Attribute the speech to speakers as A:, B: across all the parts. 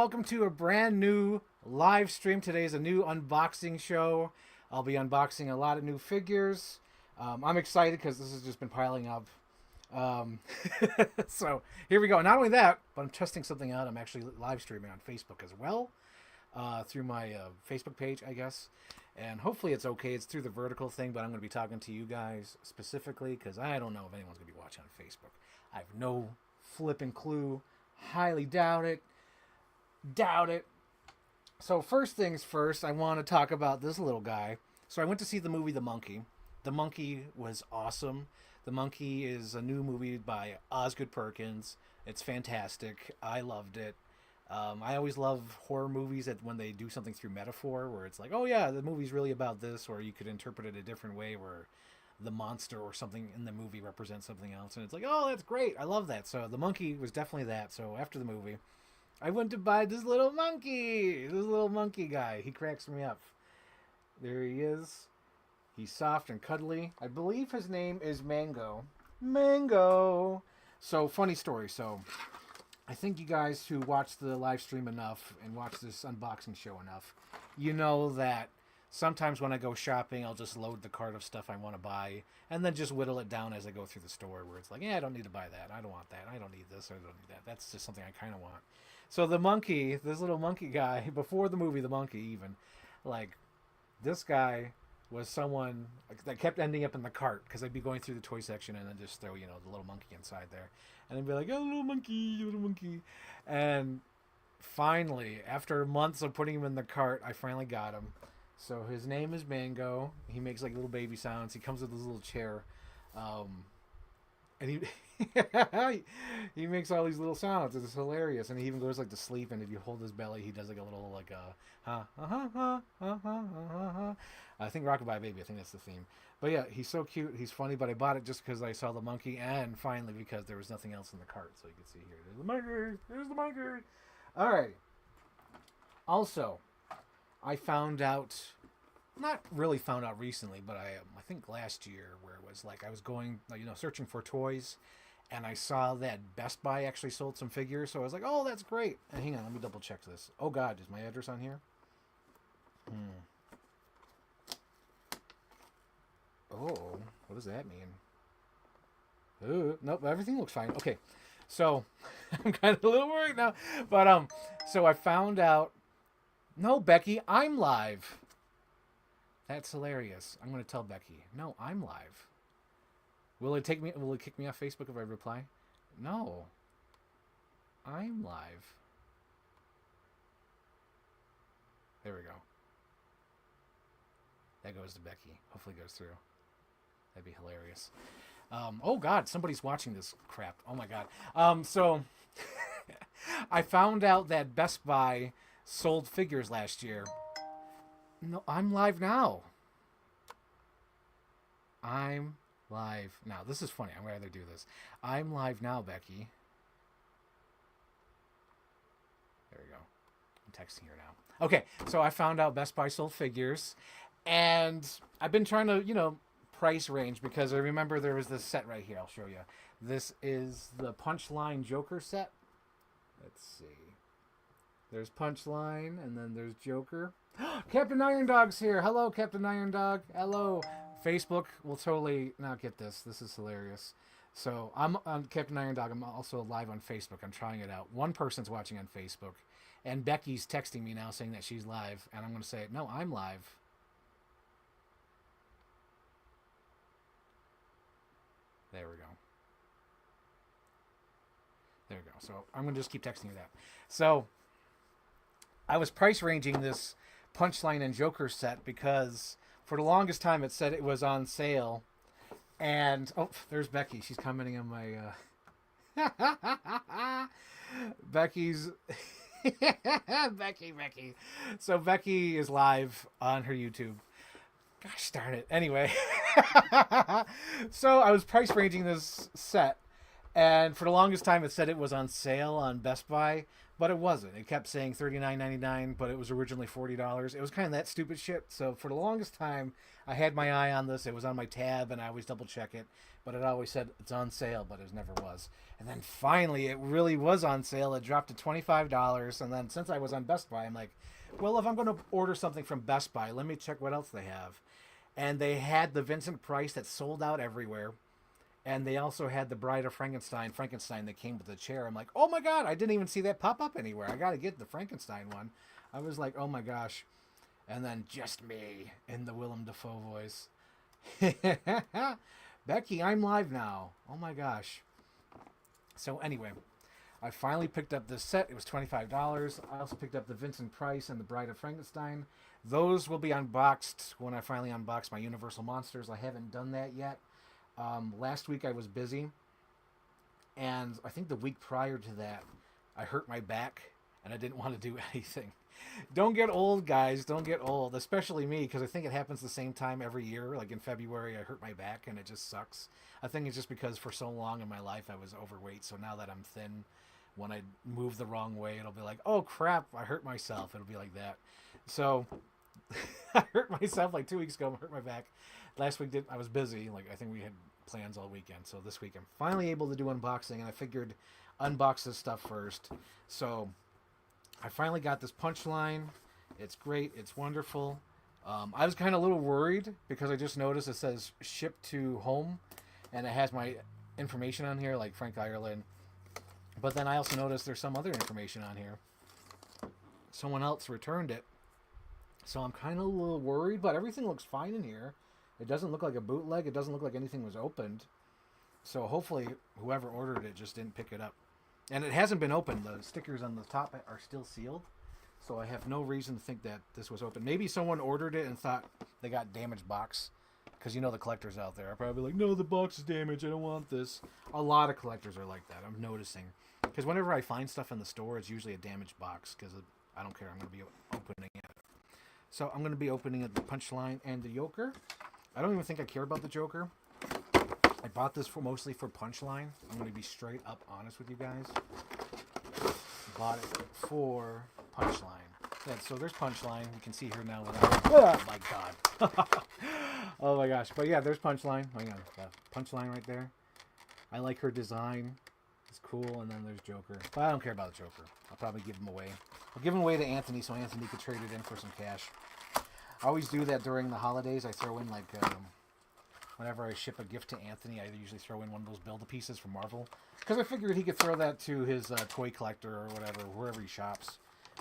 A: welcome to a brand new live stream. Today is a new unboxing show. I'll be unboxing a lot of new figures. I'm excited because this has just been piling up. Um, so here we go. Not only that, but I'm testing something out. I'm actually live streaming on Facebook as well, through my Facebook page, I guess. And hopefully it's okay. It's through the vertical thing, but I'm going to be talking to you guys specifically because I don't know if anyone's going to be watching on Facebook. I have no flipping clue. Highly doubt it. Doubt it. So first things first, I want to talk about this little guy. So I went to see the movie The Monkey. The Monkey was awesome. The Monkey is a new movie by Osgood Perkins. It's fantastic. I loved it. I always love horror movies that when they do something through metaphor, where it's like, oh yeah, the movie's really about this, or you could interpret it a different way, where the monster or something in the movie represents something else, and it's like, oh, that's great. I love that. So The Monkey was definitely that. So after the movie, I went to buy this little monkey guy. He cracks me up. There he is. He's soft and cuddly. I believe his name is Mango. Mango. So, funny story. So, I think you guys who watch the live stream enough and watch this unboxing show enough, you know that sometimes when I go shopping, I'll just load the cart of stuff I want to buy and then just whittle it down as I go through the store where it's like, yeah, I don't need to buy that. I don't want that. I don't need this. I don't need that. That's just something I kind of want. So the monkey, this little monkey guy, before the movie The Monkey even, like, this guy was someone that kept ending up in the cart because I'd be going through the toy section and then just throw, the little monkey inside there. And I'd be like, oh, little monkey, little monkey. And finally, after months of putting him in the cart, I finally got him. So his name is Mango. He makes like little baby sounds. He comes with this little chair. And he he makes all these little sounds. It's hilarious. And he even goes like to sleep. And if you hold his belly, he does like a little like I think Rockabye Baby. I think that's the theme. But yeah, he's so cute. He's funny. But I bought it just because I saw the monkey, and finally because there was nothing else in the cart. So you can see here. There's the monkey. There's the monkey. All right. Also, I found out. Not really found out recently, but I think last year, where it was like I was going, searching for toys, and I saw that Best Buy actually sold some figures. So I was like, oh, that's great. And hang on, let me double check this. Oh God, is my address on here? Oh, what does that mean? Ooh, nope, everything looks fine. Okay, so I'm kind of a little worried now, but so I found out. No, Becky, I'm live. That's hilarious. I'm going to tell Becky. No, I'm live. Will it kick me off Facebook if I reply? No. I'm live. There we go. That goes to Becky. Hopefully it goes through. That'd be hilarious. Oh God, somebody's watching this crap. Oh my God. So I found out that Best Buy sold figures last year. No, I'm live now. I'm live now. This is funny. I'm going to do this. I'm live now, Becky. There we go. I'm texting her now. Okay, so I found out Best Buy sold figures, and I've been trying to, price range because I remember there was this set right here. I'll show you. This is the Punchline Joker set. Let's see. There's Punchline, and then there's Joker. Captain Iron Dog's here. Hello, Captain Iron Dog. Hello. Facebook will totally not get this. This is hilarious. So I'm on Captain Iron Dog. I'm also live on Facebook. I'm trying it out. One person's watching on Facebook. And Becky's texting me now saying that she's live. And I'm going to say, no, I'm live. There we go. There we go. So I'm going to just keep texting you that. So I was price ranging this Punchline and Joker set because for the longest time it said it was on sale. And oh, there's Becky. She's commenting on my Becky's Becky. So Becky is live on her YouTube. Gosh darn it. Anyway. So I was price ranging this set, and for the longest time it said it was on sale on Best Buy. but it wasn't. It kept saying $39.99, but it was originally $40. It was kind of that stupid shit. So for the longest time, I had my eye on this. It was on my tab, and I always double check it. But it always said it's on sale, but it never was. And then finally, it really was on sale. It dropped to $25. And then since I was on Best Buy, I'm like, well, if I'm going to order something from Best Buy, let me check what else they have. And they had the Vincent Price that sold out everywhere. And they also had the Bride of Frankenstein that came with the chair. I'm like, oh my God, I didn't even see that pop up anywhere. I got to get the Frankenstein one. I was like, oh my gosh. And then just me in the Willem Dafoe voice. Becky, I'm live now. Oh my gosh. So anyway, I finally picked up this set. It was $25. I also picked up the Vincent Price and the Bride of Frankenstein. Those will be unboxed when I finally unbox my Universal Monsters. I haven't done that yet. Last week I was busy, and I think the week prior to that, I hurt my back, and I didn't want to do anything. Don't get old, guys. Don't get old, especially me, because I think it happens the same time every year. Like in February, I hurt my back, and it just sucks. I think it's just because for so long in my life I was overweight, so now that I'm thin, when I move the wrong way, it'll be like, oh crap, I hurt myself. It'll be like that. So I hurt myself like 2 weeks ago. I hurt my back. Last week I was busy. Like I think we had plans all weekend. So this week I'm finally able to do unboxing, and I figured unbox this stuff first. So I finally got this Punchline. It's great. It's wonderful. I was kind of a little worried because I just noticed it says ship to home, and it has my information on here, like Frank Ireland. But then I also noticed there's some other information on here. Someone else returned it. So I'm kind of a little worried, but everything looks fine in here. It doesn't look like a bootleg. It doesn't look like anything was opened. So hopefully whoever ordered it just didn't pick it up. And it hasn't been opened. The stickers on the top are still sealed. So I have no reason to think that this was open. Maybe someone ordered it and thought they got damaged box. Because you know the collectors out there are probably like, no, the box is damaged. I don't want this. A lot of collectors are like that. I'm noticing. Because whenever I find stuff in the store, it's usually a damaged box. Because I don't care. I'm going to be opening it. So I'm going to be opening the Punchline and the Joker. I don't even think I care about the Joker. I bought this mostly for Punchline. I'm going to be straight up honest with you guys. Bought it for Punchline. Yeah, so there's Punchline. You can see here now. Oh my God. Oh my gosh. But yeah, there's Punchline. Hang on. Punchline right there. I like her design. It's cool. And then there's Joker. But I don't care about the Joker. I'll probably give him away. I'll give him away to Anthony so Anthony could trade it in for some cash. I always do that during the holidays. I throw in like whenever I ship a gift to Anthony, I usually throw in one of those Build-A-Pieces from Marvel. Because I figured he could throw that to his toy collector or whatever, wherever he shops.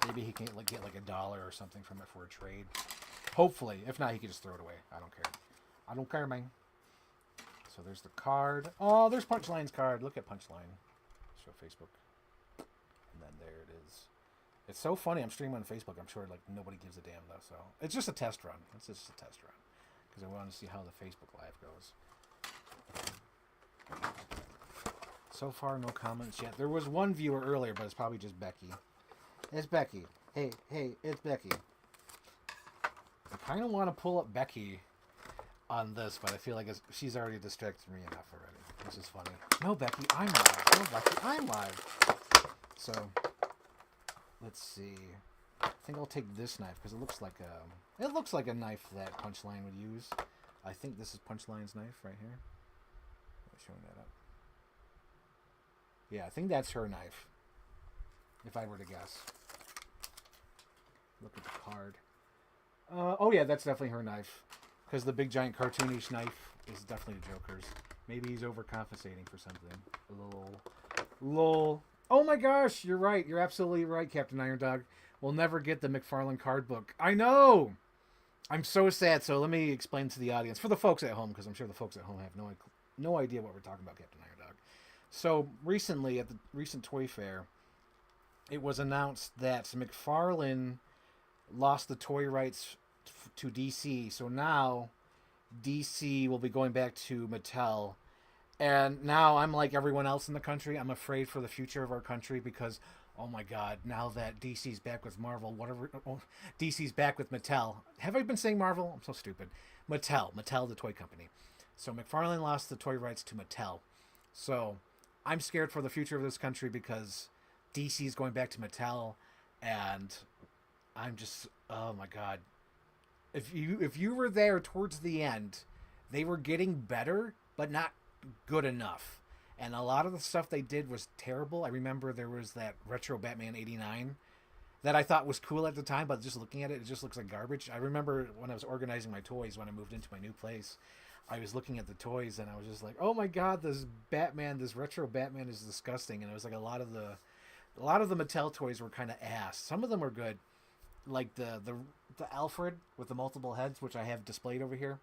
A: Maybe he can get like $1 or something from it for a trade. Hopefully. If not, he could just throw it away. I don't care. I don't care, man. So there's the card. Oh, there's Punchline's card. Look at Punchline. Show Facebook. And then there it is. It's so funny. I'm streaming on Facebook. I'm sure like nobody gives a damn though. So it's just a test run. It's just a test run because I want to see how the Facebook Live goes. So far, no comments yet. There was one viewer earlier, but it's probably just Becky. It's Becky. Hey, it's Becky. I kind of want to pull up Becky on this, but I feel like she's already distracted me enough already. This is funny. No, Becky, I'm live. No, Becky, I'm live. So. Let's see. I think I'll take this knife because it looks like a knife that Punchline would use. I think this is Punchline's knife right here. I'm showing that up. Yeah, I think that's her knife. If I were to guess. Look at the card. Oh yeah, that's definitely her knife. Because the big giant cartoonish knife is definitely the Joker's. Maybe he's overcompensating for something. Lol. Oh my gosh, you're right. You're absolutely right, Captain Iron Dog. We'll never get the McFarlane card book. I know! I'm so sad. So let me explain to the audience, for the folks at home, because I'm sure the folks at home have no idea what we're talking about, Captain Iron Dog. So recently, at the recent Toy Fair, it was announced that McFarlane lost the toy rights to DC. So now DC will be going back to Mattel. And now I'm like everyone else in the country. I'm afraid for the future of our country because, oh my God, now that DC's back with Marvel, DC's back with Mattel. Have I been saying Marvel? I'm so stupid. Mattel, the toy company. So McFarlane lost the toy rights to Mattel. So I'm scared for the future of this country because DC's going back to Mattel, and I'm just, oh my god. If you were there towards the end, they were getting better, but not good enough. And a lot of the stuff they did was terrible. I remember there was that retro Batman '89 that I thought was cool at the time, but just looking at it, it just looks like garbage. I remember when I was organizing my toys when I moved into my new place, I was looking at the toys and I was just like, "Oh my god, this retro Batman is disgusting." And it was like a lot of the Mattel toys were kind of ass. Some of them were good, like the Alfred with the multiple heads, which I have displayed over here.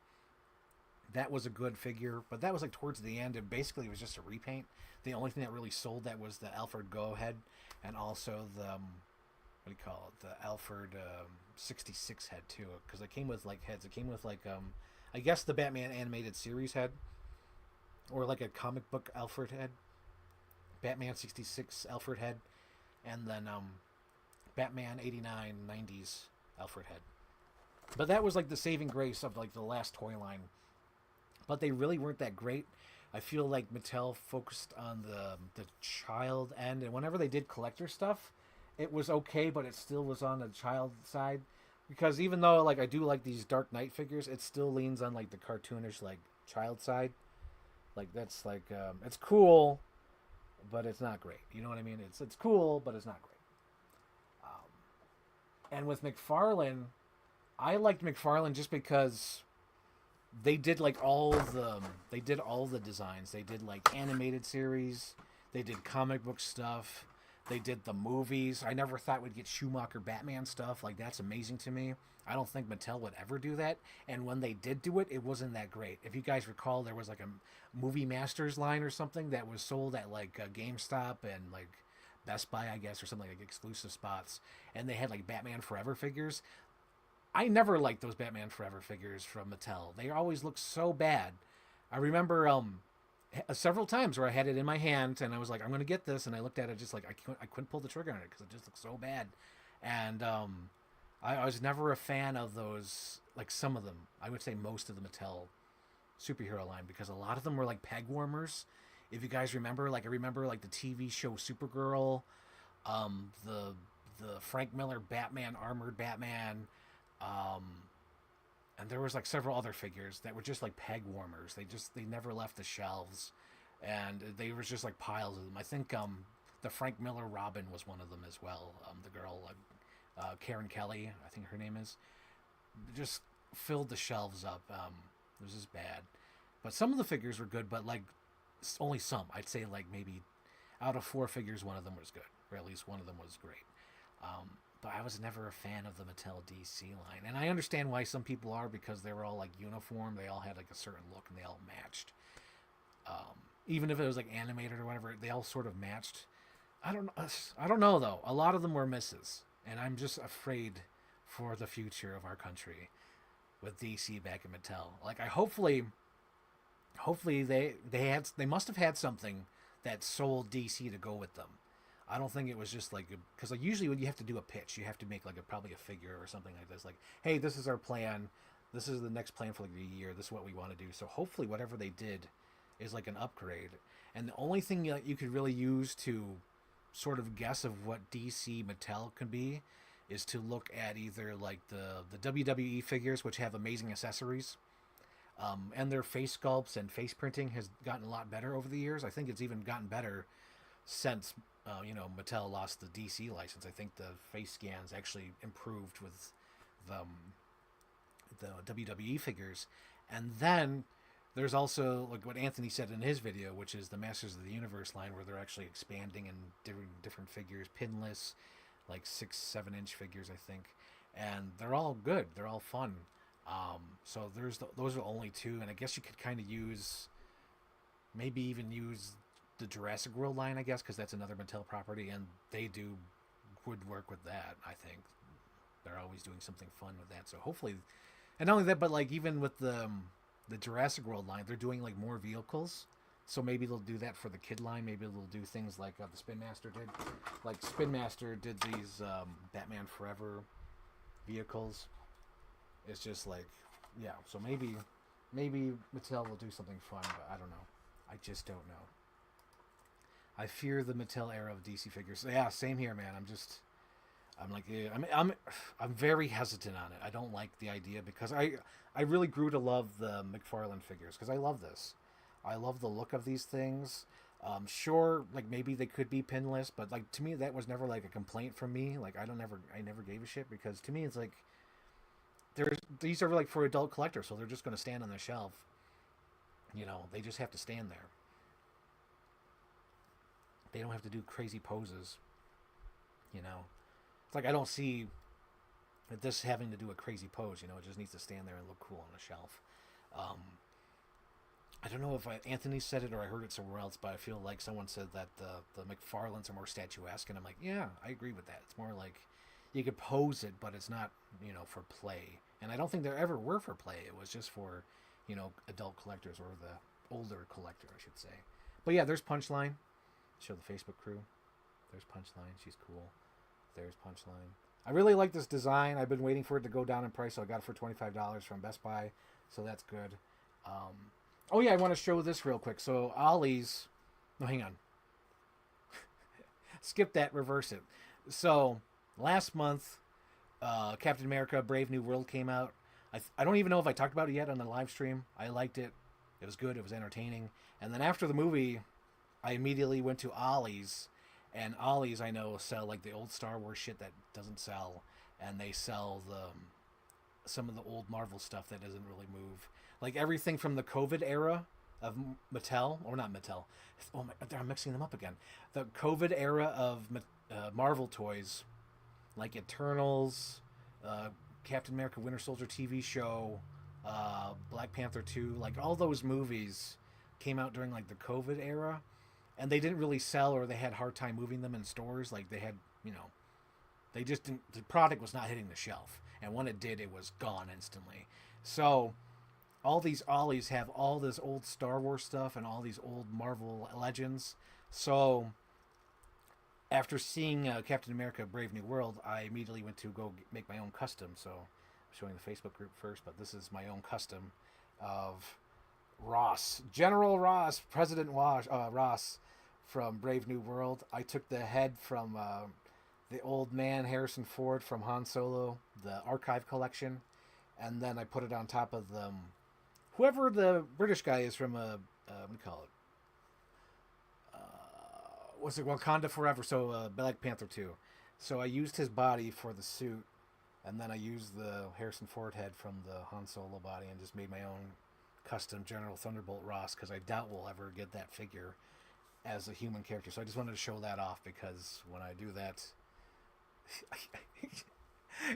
A: That was a good figure, but that was like towards the end, and basically it was just a repaint. The only thing that really sold that was the Alfred Go head, and also the what do you call it? The Alfred 66 head too, because it came with like heads. It came with like I guess the Batman animated series head, or like a comic book Alfred head, Batman 66 Alfred head, and then Batman 89 90s Alfred head. But that was like the saving grace of like the last toy line. But they really weren't that great. I feel like Mattel focused on the child end, and whenever they did collector stuff, it was okay, but it still was on the child side. Because even though like I do like these Dark Knight figures, it still leans on like the cartoonish like child side. Like that's like it's cool, but it's not great. You know what I mean? It's cool, but it's not great. And with McFarlane, I liked McFarlane just because they did like all the designs. They did like animated series, they did comic book stuff, they did the movies. I never thought we'd get Schumacher Batman stuff. Like that's amazing to me. I don't think Mattel would ever do that, and when they did do it, it wasn't that great. If you guys recall, there was like a Movie Masters line or something that was sold at like GameStop and like Best Buy, I guess, or something like exclusive spots, and they had like Batman Forever figures. I never liked those Batman Forever figures from Mattel. They always looked so bad. I remember several times where I had it in my hand and I was like, I'm going to get this. And I looked at it just like, I couldn't pull the trigger on it because it just looked so bad. And I was never a fan of those, like some of them. I would say most of the Mattel superhero line, because a lot of them were like peg warmers. If you guys remember, like I remember like the TV show Supergirl, the Frank Miller Batman, Armored Batman, and there was like several other figures that were just like peg warmers. They never left the shelves, and they were just like piles of them. I think the Frank Miller Robin was one of them as well. The girl Karen Kelly, I think her name is, just filled the shelves up. It was just bad, but some of the figures were good, but like only some. I'd say like maybe out of 4 figures, one of them was good, or at least one of them was great. But I was never a fan of the Mattel DC line. And I understand why some people are, because they were all like uniform. They all had like a certain look and they all matched. Even if it was like animated or whatever, they all sort of matched. I don't know though. A lot of them were misses. And I'm just afraid for the future of our country with DC back in Mattel. Like hopefully they must have had something that sold DC to go with them. I don't think it was just like, because like usually when you have to do a pitch, you have to make like probably a figure or something like this. Like, hey, this is our plan. This is the next plan for like the year. This is what we want to do. So hopefully whatever they did is like an upgrade. And the only thing that you could really use to sort of guess of what DC Mattel could be is to look at either like the WWE figures, which have amazing accessories. And their face sculpts and face printing has gotten a lot better over the years. I think it's even gotten better since Mattel lost the DC license. I think the face scans actually improved with the WWE figures. And then there's also like what Anthony said in his video, which is the Masters of the Universe line, where they're actually expanding and different figures, pinless, like 6-7 inch figures, I think. And they're all good. They're all fun. So those are only 2, and I guess you could kind of maybe even use the Jurassic World line, I guess, because that's another Mattel property, and they do good work with that. I think they're always doing something fun with that. So hopefully, and not only that, but like even with the Jurassic World line, they're doing like more vehicles. So maybe they'll do that for the kid line. Maybe they'll do things like the Spin Master did. Like Spin Master did these Batman Forever vehicles. It's just like, yeah. So maybe Mattel will do something fun, but I don't know. I just don't know. I fear the Mattel era of DC figures. Yeah, same here, man. I'm like, yeah, I'm very hesitant on it. I don't like the idea because I really grew to love the McFarlane figures because I love this. I love the look of these things. Sure, like maybe they could be pinless, but like to me that was never like a complaint from me. Like I never gave a shit because to me it's like these are like for adult collectors, so they're just going to stand on the shelf. You know, they just have to stand there. They don't have to do crazy poses. You know, it's like I don't see this having to do a crazy pose. You know, it just needs to stand there and look cool on the shelf. I don't know if Anthony said it or I heard it somewhere else, but I feel like someone said that the McFarlanes are more statuesque, and I'm like, yeah, I agree with that. It's more like you could pose it, but it's not, you know, for play. And I don't think there ever were for play. It was just for, you know, adult collectors or the older collector, I should say. But yeah, there's Punchline. Show the Facebook crew. There's Punchline. She's cool. There's Punchline. I really like this design. I've been waiting for it to go down in price, so I got it for $25 from Best Buy, so that's good. Oh yeah, I want to show this real quick. So Ollie's, no, hang on. Skip that, reverse it. So last month, Captain America: Brave New World came out. I don't even know if I talked about it yet on the live stream. I liked it. It was good. It was entertaining. And then after the movie, I immediately went to Ollie's. And Ollie's, I know, sell like the old Star Wars shit that doesn't sell. And they sell some of the old Marvel stuff that doesn't really move. Like everything from the COVID era of Mattel, or not Mattel. Oh my, I'm mixing them up again. The COVID era of Marvel toys, like Eternals, Captain America Winter Soldier TV show, Black Panther 2, like all those movies came out during like the COVID era, and they didn't really sell, or they had a hard time moving them in stores. Like they had, you know, they just didn't, the product was not hitting the shelf, and when it did, it was gone instantly. So all these Ollies have all this old Star Wars stuff and all these old Marvel Legends. So after seeing Captain America: Brave New World, I immediately went to go make my own custom. So I'm showing the Facebook group first, but this is my own custom of Ross, General Ross, President Ross from Brave New World. I took the head from the old man Harrison Ford from Han Solo, the archive collection, and then I put it on top of the whoever the British guy is from what do you call it? What's it? Wakanda Forever. So Black Panther 2. So I used his body for the suit, and then I used the Harrison Ford head from the Han Solo body and just made my own custom General Thunderbolt Ross, because I doubt we'll ever get that figure as a human character. So I just wanted to show that off, because when I do that,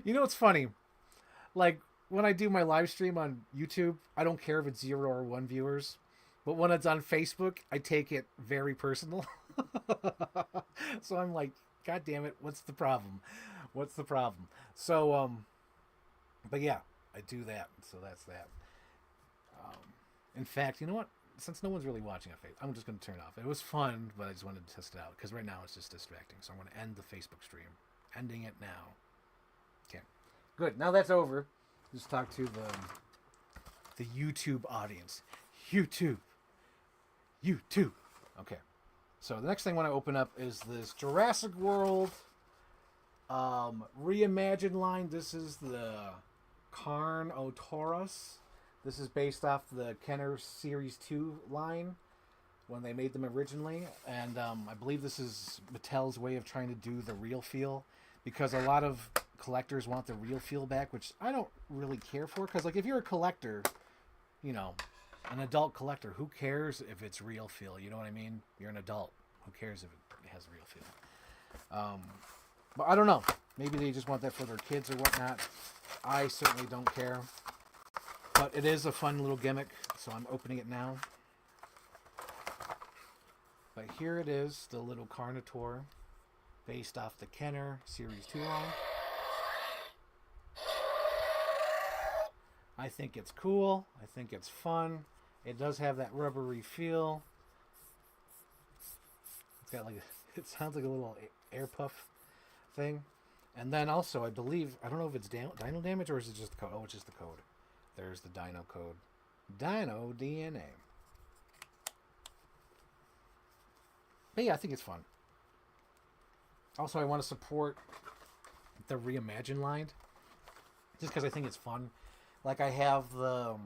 A: you know, it's funny. Like when I do my live stream on YouTube, I don't care if it's 0 or 1 viewers, but when it's on Facebook, I take it very personal. So I'm like, God damn it, what's the problem? What's the problem? So, but yeah, I do that. So that's that. In fact, you know what? Since no one's really watching on Facebook, I'm just going to turn it off. It was fun, but I just wanted to test it out, because right now it's just distracting. So I'm going to end the Facebook stream. Ending it now. Okay. Good. Now that's over. Just talk to the YouTube audience. YouTube. Okay. So the next thing I want to open up is this Jurassic World reimagined line. This is the Carnotaurus. This is based off the Kenner Series 2 line when they made them originally. And I believe this is Mattel's way of trying to do the real feel, because a lot of collectors want the real feel back, which I don't really care for. Because like if you're a collector, you know, an adult collector, who cares if it's real feel? You know what I mean? You're an adult. Who cares if it has real feel? But I don't know. Maybe they just want that for their kids or whatnot. I certainly don't care. But it is a fun little gimmick, so I'm opening it now. But here it is, the little Carnotaur, based off the Kenner Series 2 line. I think it's cool. I think it's fun. It does have that rubbery feel. It's got like, it sounds like a little air puff thing. And then also, I believe, I don't know if it's dino damage or is it just the code? Oh, it's just the code. There's the dino code. Dino DNA. But yeah, I think it's fun. Also, I want to support the Reimagine line, just because I think it's fun. Like I have the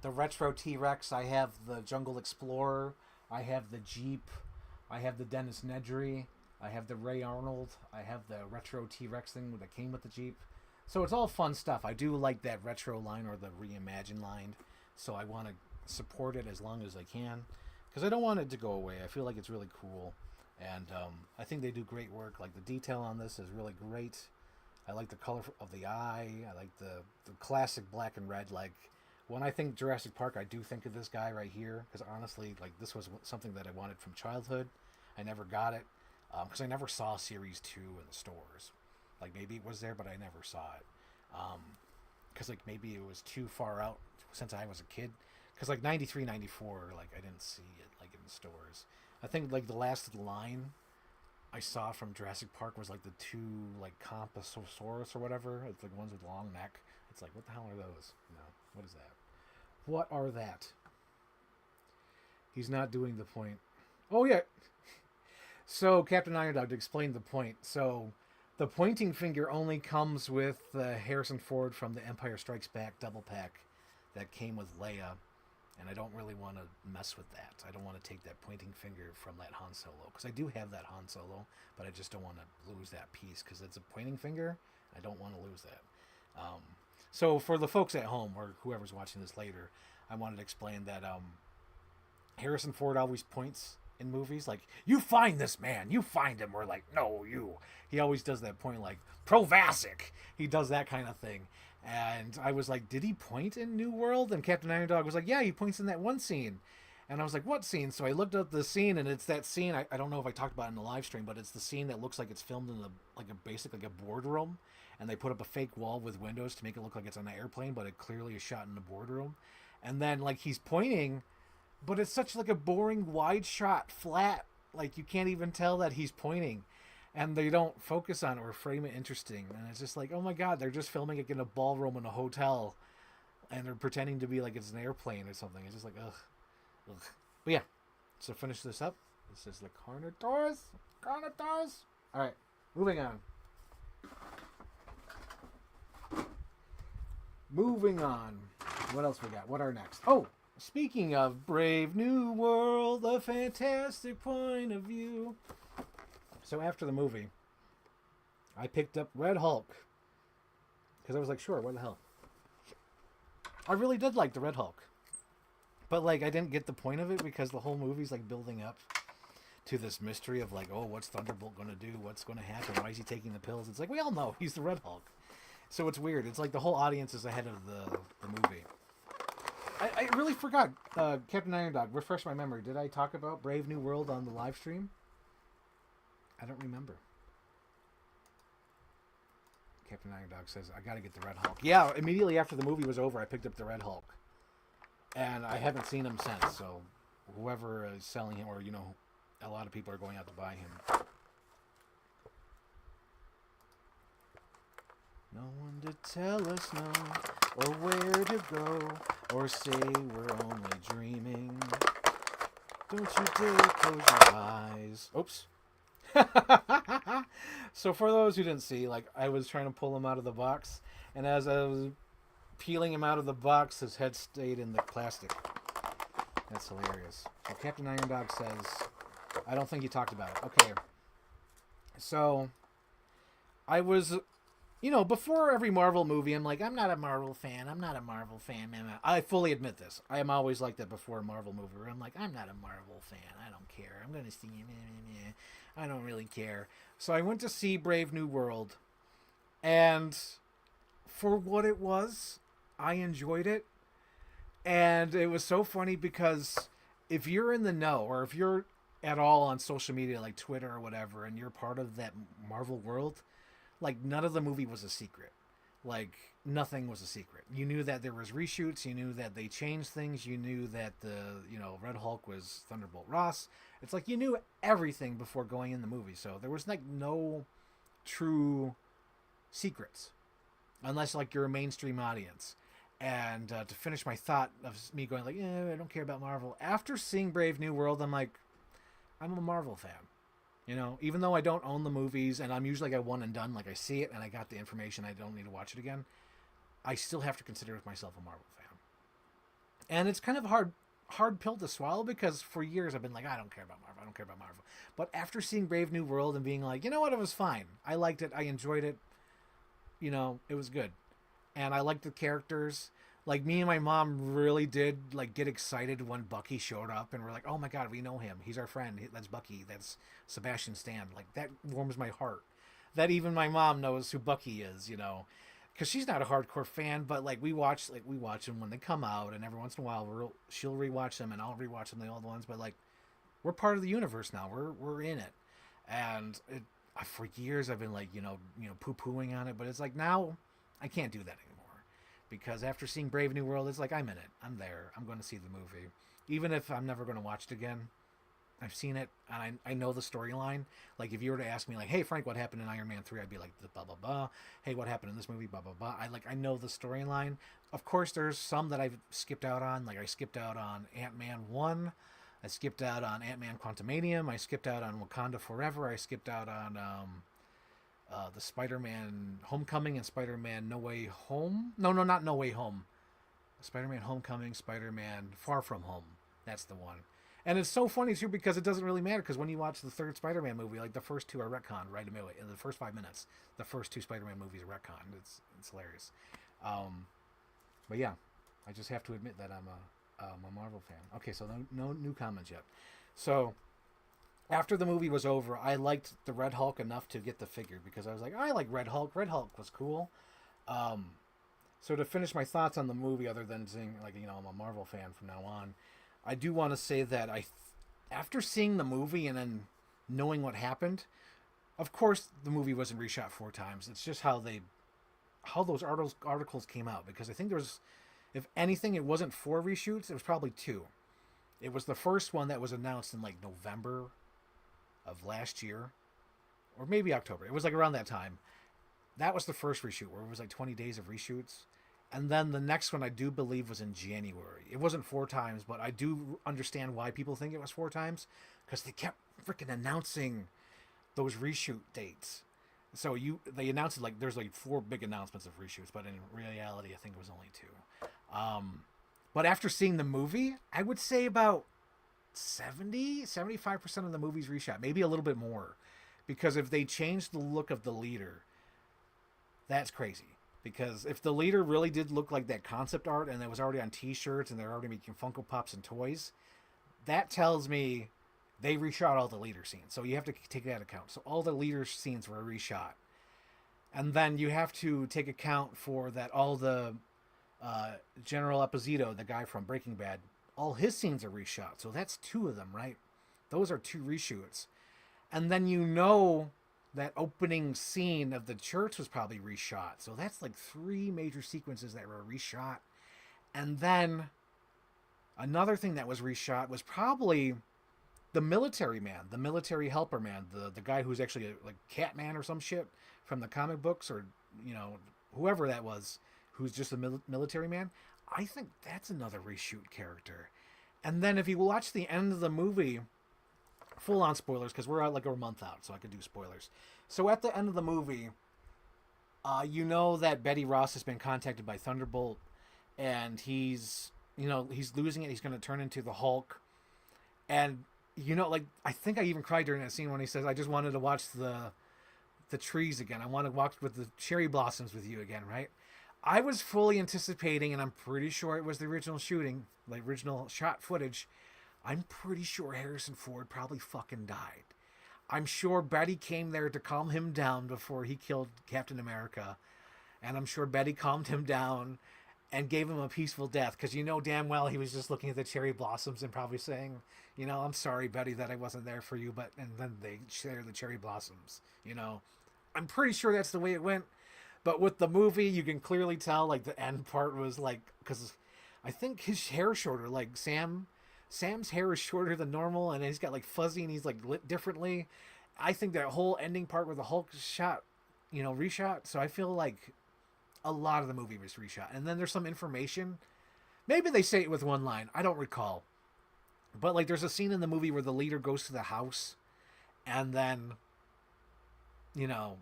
A: retro T-Rex, I have the Jungle Explorer, I have the Jeep, I have the Dennis Nedry, I have the Ray Arnold, I have the retro T-Rex thing that came with the Jeep. So it's all fun stuff. I do like that retro line or the Reimagine line, so I want to support it as long as I can, because I don't want it to go away. I feel like it's really cool, and I think they do great work. Like the detail on this is really great. I like the color of the eye. I like the classic black and red. Like when I think Jurassic Park, I do think of this guy right here, because honestly, like this was something that I wanted from childhood. I never got it because I never saw Series 2 in the stores. Like maybe it was there, but I never saw it. Because like maybe it was too far out since I was a kid. Because like 93, 94, like I didn't see it like in the stores. I think like the last line I saw from Jurassic Park was like the two like Compassaurus or whatever. It's like ones with long neck. It's like, what the hell are those? No, what is that? What are that? He's not doing the point. Oh yeah. So Captain Iron Dog, to explain the point. So the pointing finger only comes with Harrison Ford from the Empire Strikes Back double pack that came with Leia. And I don't really want to mess with that. I don't want to take that pointing finger from that Han Solo. Because I do have that Han Solo, but I just don't want to lose that piece. Because it's a pointing finger. I don't want to lose that. So for the folks at home, or whoever's watching this later, I wanted to explain that Harrison Ford always points in movies. Like, you find this man. You find him. Or like, no, you. He always does that point like, Provasic. He does that kind of thing. And I was like, did he point in New World? And Captain Iron Dog was like, yeah, he points in that one scene. And I was like, what scene? So I looked up the scene, and it's that scene. I don't know if I talked about it in the live stream, but it's the scene that looks like it's filmed in a boardroom. And they put up a fake wall with windows to make it look like it's on an airplane, but it clearly is shot in a boardroom. And then like he's pointing, but it's such like a boring wide shot, flat. Like you can't even tell that he's pointing. And they don't focus on it or frame it interesting. And it's just like, oh my God, they're just filming it in a ballroom in a hotel. And they're pretending to be like it's an airplane or something. It's just like, ugh. But yeah, so finish this up. This is the Carnotaurus. Carnotaurus. All right, moving on. Moving on. What else we got? What are next? Oh, speaking of Brave New World, a fantastic point of view. So after the movie, I picked up Red Hulk. Because I was like, sure, what the hell? I really did like the Red Hulk. But like, I didn't get the point of it because the whole movie's like building up to this mystery of like, oh, what's Thunderbolt going to do? What's going to happen? Why is he taking the pills? It's like, we all know he's the Red Hulk. So it's weird. It's like the whole audience is ahead of the movie. I really forgot. Captain Iron Dog, refresh my memory. Did I talk about Brave New World on the live stream? I don't remember. Captain Iron Dog says, I got to get the Red Hulk. Yeah, immediately after the movie was over, I picked up the Red Hulk. And I haven't seen him since, so whoever is selling him, or, you know, a lot of people are going out to buy him. No one to tell us no, or where to go, or say we're only dreaming. Don't you dare close your eyes. Oops. So for those who didn't see, like, I was trying to pull him out of the box, and as I was peeling him out of the box, his head stayed in the plastic. That's hilarious. So Captain Iron Dog says, I don't think he talked about it. Okay. So I was, you know, before every Marvel movie, I'm like, I'm not a Marvel fan. I'm not a Marvel fan, man. I fully admit this. I am always like that before a Marvel movie, where I'm like, I'm not a Marvel fan. I don't care. I'm going to see him. I don't really care. So I went to see Brave New World, and for what it was, I enjoyed it. And it was so funny because if you're in the know, or if you're at all on social media like Twitter or whatever, and you're part of that Marvel world, like none of the movie was a secret. Like nothing was a secret. You knew that there was reshoots. You knew that they changed things. You knew that Red Hulk was Thunderbolt Ross. It's like you knew everything before going in the movie. So there was like no true secrets, unless like you're a mainstream audience. And to finish my thought of me going like, I don't care about Marvel. After seeing Brave New World, I'm like, I'm a Marvel fan. You know, even though I don't own the movies and I'm usually like a one and done, like I see it and I got the information, I don't need to watch it again. I still have to consider myself a Marvel fan. And it's kind of hard pill to swallow because for years I've been like, I don't care about Marvel. I don't care about Marvel. But after seeing Brave New World and being like, you know what, it was fine. I liked it. I enjoyed it. You know, it was good. And I liked the characters. Like me and my mom really did like get excited when Bucky showed up and we're like, oh my God, we know him. He's our friend. That's Bucky. That's Sebastian Stan. Like that warms my heart. That even my mom knows who Bucky is, you know, because she's not a hardcore fan, but like we watch them when they come out, and every once in a while she'll rewatch them and I'll rewatch them, the old ones. But like we're part of the universe now. We're in it, and for years I've been like poo pooing on it, but it's like now I can't do that anymore. Because after seeing Brave New World, it's like I'm in it. I'm there. I'm going to see the movie. Even if I'm never going to watch it again, I've seen it, and I know the storyline. Like, if you were to ask me, like, hey, Frank, what happened in Iron Man 3? I'd be like, blah, blah, blah. Hey, what happened in this movie? Blah, blah, blah. I know the storyline. Of course, there's some that I've skipped out on. Like, I skipped out on Ant-Man 1. I skipped out on Ant-Man Quantumanium. I skipped out on Wakanda Forever. I skipped out on the Spider-Man Homecoming and Spider-Man No Way Home. No, not No Way Home. Spider-Man Homecoming, Spider-Man Far From Home. That's the one. And it's so funny too because it doesn't really matter, because when you watch the third Spider-Man movie, like the first two are retconned right away. In the first 5 minutes, the first two Spider-Man movies are retconned. It's hilarious. But yeah, I just have to admit that I'm a Marvel fan. Okay, so no new comments yet. So after the movie was over, I liked the Red Hulk enough to get the figure because I was like, I like Red Hulk. Red Hulk was cool. So to finish my thoughts on the movie, other than saying like I'm a Marvel fan from now on, I do want to say that after seeing the movie and then knowing what happened, of course the movie wasn't reshot 4 times. It's just how those articles came out, because I think there was, if anything, it wasn't 4 reshoots. It was probably 2. It was the first one that was announced in like November of last year, or maybe October. It was like around that time. That was the first reshoot, where it was like 20 days of reshoots. And then the next one I do believe was in January. It wasn't 4 times, but I do understand why people think it was 4 times, because they kept freaking announcing those reshoot dates. So they announced it like there's like 4 big announcements of reshoots, but in reality I think it was only 2. But after seeing the movie, I would say about 75% of the movie's reshot, maybe a little bit more, because if they changed the look of the leader, that's crazy. Because if the leader really did look like that concept art and it was already on t-shirts and they're already making Funko Pops and toys, that tells me they reshot all the leader scenes. So you have to take that into account. So all the leader scenes were reshot. And then you have to take account for that all the General Esposito, the guy from Breaking Bad, all his scenes are reshot. So that's 2 of them, right? Those are 2 reshoots. And then that opening scene of the church was probably reshot. So that's like 3 major sequences that were reshot. And then another thing that was reshot was probably the military man, the military helper man, the guy who's actually like Catman or some shit from the comic books, or whoever that was, who's just a military man. I think that's another reshoot character. And then if you watch the end of the movie, full on spoilers, because we're like a month out, so I could do spoilers. So at the end of the movie, that Betty Ross has been contacted by Thunderbolt, and he's losing it. He's going to turn into the Hulk, and I think I even cried during that scene when he says, "I just wanted to watch the trees again. I want to walk with the cherry blossoms with you again." Right? I was fully anticipating, and I'm pretty sure it was the original shooting, the original shot footage. I'm pretty sure Harrison Ford probably fucking died. I'm sure Betty came there to calm him down before he killed Captain America. And I'm sure Betty calmed him down and gave him a peaceful death. Because damn well he was just looking at the cherry blossoms and probably saying, I'm sorry, Betty, that I wasn't there for you. And then they share the cherry blossoms. I'm pretty sure that's the way it went. But with the movie, you can clearly tell, like, the end part was like, because I think his hair is shorter. Like, Sam's hair is shorter than normal, and he's got like fuzzy, and he's like lit differently. I think that whole ending part where the Hulk shot, reshot. So I feel like a lot of the movie was reshot. And then there's some information. Maybe they say it with one line. I don't recall. But like, there's a scene in the movie where the leader goes to the house, and then, you know,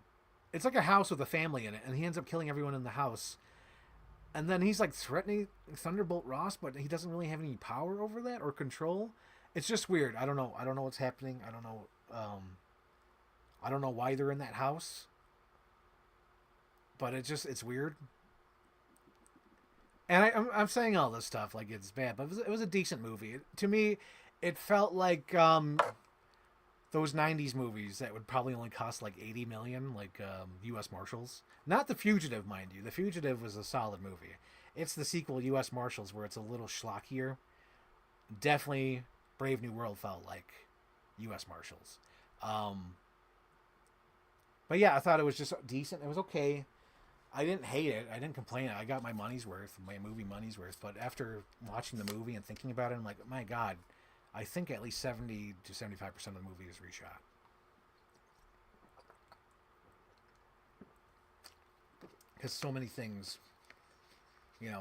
A: it's like a house with a family in it, and he ends up killing everyone in the house. And then he's like threatening Thunderbolt Ross, but he doesn't really have any power over that or control. It's just weird. I don't know. I don't know what's happening. I don't know. I don't know why they're in that house. But it's weird. And I'm saying all this stuff like it's bad, but it was a decent movie. To me, it felt like those 90s movies that would probably only cost like 80 million, like U.S. Marshals. Not The Fugitive, mind you. The Fugitive was a solid movie. It's the sequel, U.S. Marshals, where it's a little schlockier. Definitely Brave New World felt like U.S. Marshals. But yeah, I thought it was just decent. It was okay. I didn't hate it. I didn't complain. I got my money's worth, my movie money's worth. But after watching the movie and thinking about it, I'm like, my God, I think at least 70 to 75% of the movie is reshot. Because so many things,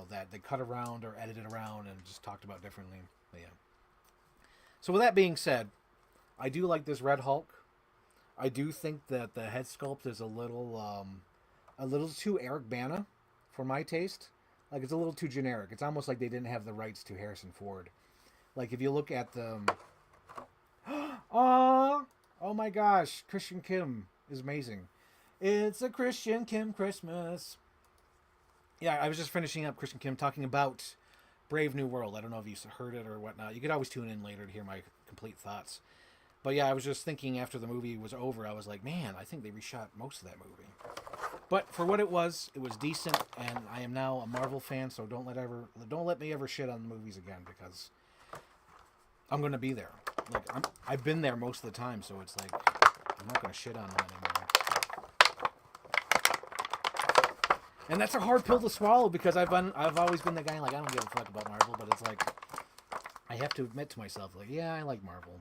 A: that they cut around or edited around and just talked about differently. But yeah. So with that being said, I do like this Red Hulk. I do think that the head sculpt is a little too Eric Bana for my taste. Like, it's a little too generic. It's almost like they didn't have the rights to Harrison Ford. Like, if you look at the... oh my gosh, Christian Kim is amazing. It's a Christian Kim Christmas. Yeah, I was just finishing up Christian Kim talking about Brave New World. I don't know if you heard it or whatnot. You could always tune in later to hear my complete thoughts. But yeah, I was just thinking after the movie was over, I was like, man, I think they reshot most of that movie. But for what it was decent, and I am now a Marvel fan, so don't let me ever shit on the movies again, because I'm gonna be there. Like, I've been there most of the time, so it's like I'm not gonna shit on them anymore. And that's a hard pill to swallow, because I've always been the guy like, I don't give a fuck about Marvel, but it's like I have to admit to myself, like, yeah, I like Marvel.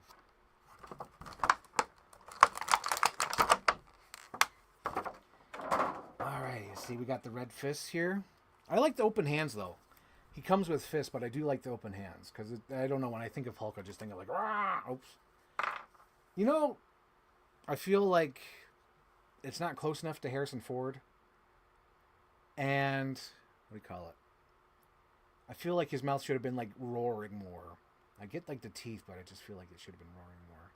A: See, we got the red fists here. I like the open hands, though. He comes with fists, but I do like the open hands. Because, I don't know, when I think of Hulk, I just think of like, rah! Oops. I feel like it's not close enough to Harrison Ford. And, what do you call it? I feel like his mouth should have been, like, roaring more. I get, like, the teeth, but I just feel like it should have been roaring more.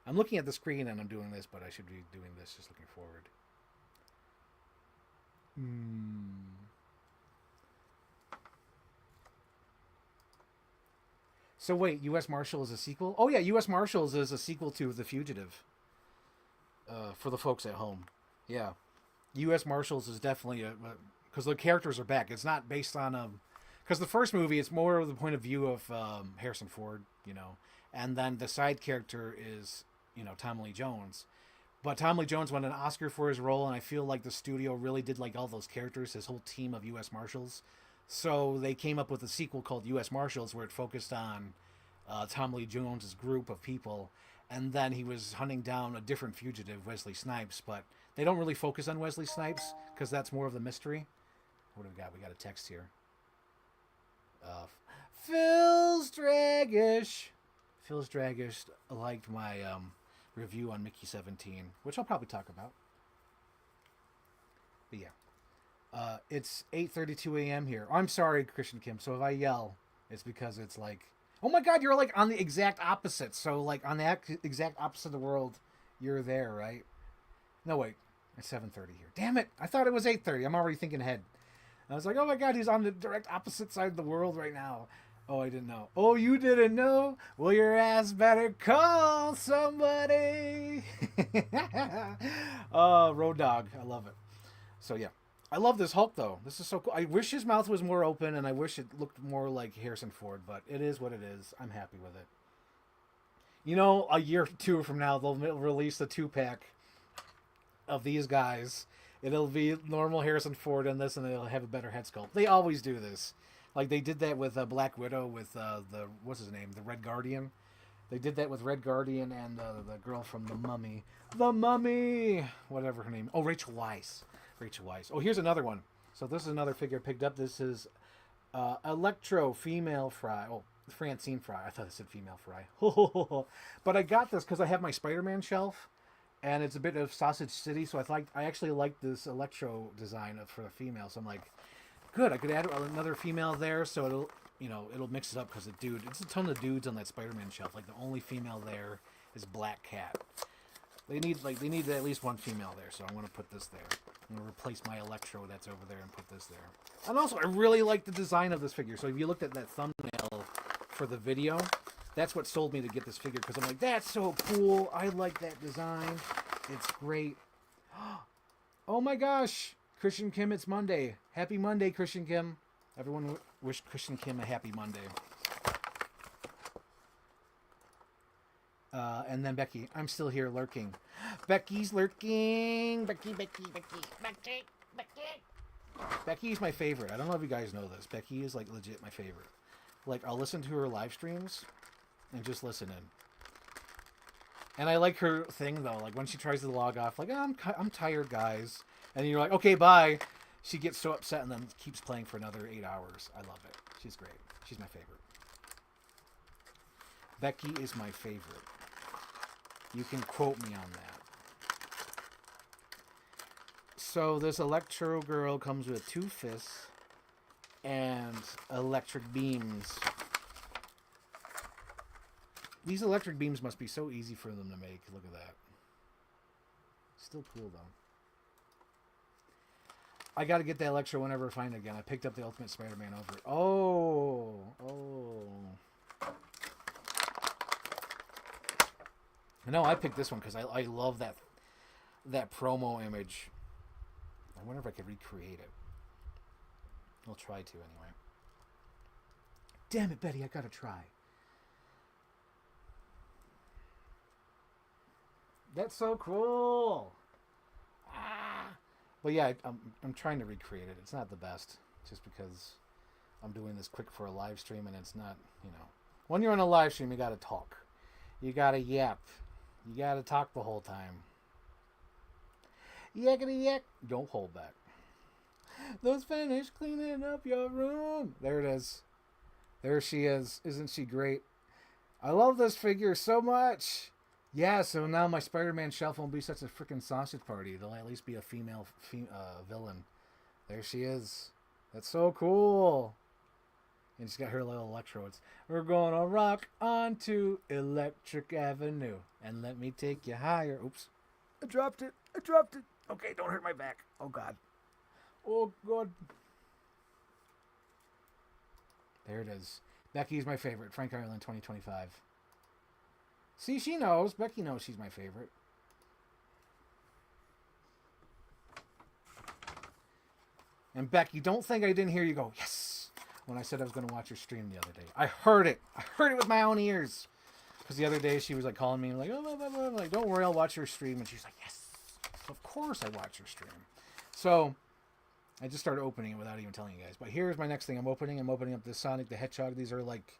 A: I'm looking at the screen and I'm doing this, but I should be doing this, just looking forward. So wait, U.S. Marshal is a sequel? Oh yeah, U.S. Marshals is a sequel to The Fugitive. For the folks at home, yeah, U.S. Marshals is definitely because the characters are back. It's not based on because the first movie it's more of the point of view of Harrison Ford, and then the side character is Tommy Lee Jones. But Tommy Lee Jones won an Oscar for his role, and I feel like the studio really did like all those characters, his whole team of U.S. Marshals. So they came up with a sequel called U.S. Marshals, where it focused on Tommy Lee Jones' group of people, and then he was hunting down a different fugitive, Wesley Snipes. But they don't really focus on Wesley Snipes, because that's more of the mystery. What do we got? We got a text here. Phil's Dragish. Phil's Dragish liked my... review on Mickey 17, which I'll probably talk about. But yeah. It's 8:32 a.m. here. Oh, I'm sorry, Christian Kim. So if I yell, it's because it's like, oh my God, you're like on the exact opposite. So like on the exact opposite of the world, you're there, right? No, wait. It's 7:30 here. Damn it. I thought it was 8:30. I'm already thinking ahead. I was like, oh my God, he's on the direct opposite side of the world right now. Oh, I didn't know. Oh, you didn't know? Well, your ass better call somebody. Road Dog. I love it. So, yeah. I love this Hulk, though. This is so cool. I wish his mouth was more open, and I wish it looked more like Harrison Ford, but it is what it is. I'm happy with it. A year or two from now, they'll release the 2-pack of these guys. It'll be normal Harrison Ford in this, and they'll have a better head sculpt. They always do this. Like they did that with Black Widow with what's his name, the Red Guardian. They did that with Red Guardian and the girl from The Mummy, whatever her name. Oh, Rachel Weisz. Oh, here's another one. So this is another figure I picked up. This is Electro female Fry. Oh, Francine Fry. I thought it said female Fry. But I got this because I have my Spider-Man shelf, and it's a bit of Sausage City, so I actually like this Electro design for the female. So I'm like, good, I could add another female there, so it'll mix it up because it's a ton of dudes on that Spider-Man shelf. Like the only female there is Black Cat. They need at least one female there, so I'm going to put this there. I'm going to replace my Electro that's over there and put this there. And also, I really like the design of this figure. So if you looked at that thumbnail for the video, that's what sold me to get this figure, because I'm like, that's so cool. I like that design. It's great. Oh my gosh. Christian Kim, it's Monday. Happy Monday, Christian Kim. Everyone wish Christian Kim a happy Monday. And then Becky, I'm still here lurking. Becky's lurking. Becky. Becky's my favorite. I don't know if you guys know this. Becky is like legit my favorite. Like, I'll listen to her live streams and just listen in. And I like her thing though. Like when she tries to log off, like, oh, I'm tired, guys. And you're like, okay, bye. She gets so upset and then keeps playing for another 8 hours. I love it. She's great. She's my favorite. Becky is my favorite. You can quote me on that. So this Electro girl comes with 2 fists and electric beams. These electric beams must be so easy for them to make. Look at that. Still cool though. I got to get that Electro whenever I find it again. I picked up the Ultimate Spider-Man over it. Oh. No, I picked this one because I love that promo image. I wonder if I could recreate it. I'll try to anyway. Damn it, Betty, I gotta try. That's so cool. But yeah, I'm trying to recreate it. It's not the best, just because I'm doing this quick for a live stream, and it's not, when you're on a live stream, you gotta talk. You gotta yap. You gotta talk the whole time. Yakety yak. Don't hold back. Those finished cleaning up your room. There it is. There she is. Isn't she great? I love this figure so much. Yeah, so now my Spider-Man shelf won't be such a freaking sausage party. There'll at least be a female villain. There she is. That's so cool. And she's got her little electrodes. We're gonna rock onto Electric Avenue. And let me take you higher. Oops. I dropped it. Okay, don't hurt my back. Oh, God. Oh, God. There it is. Becky's my favorite. Frank Ireland 2025. See, she knows. Becky knows she's my favorite. And Becky, don't think I didn't hear you go, yes, when I said I was going to watch your stream the other day. I heard it. I heard it with my own ears. Because the other day she was like calling me like, oh, blah, blah, blah. I'm like, don't worry, I'll watch your stream. And she's like, yes. So of course I watch your stream. So I just started opening it without even telling you guys. But here's my next thing I'm opening. I'm opening up this Sonic the Hedgehog. These are like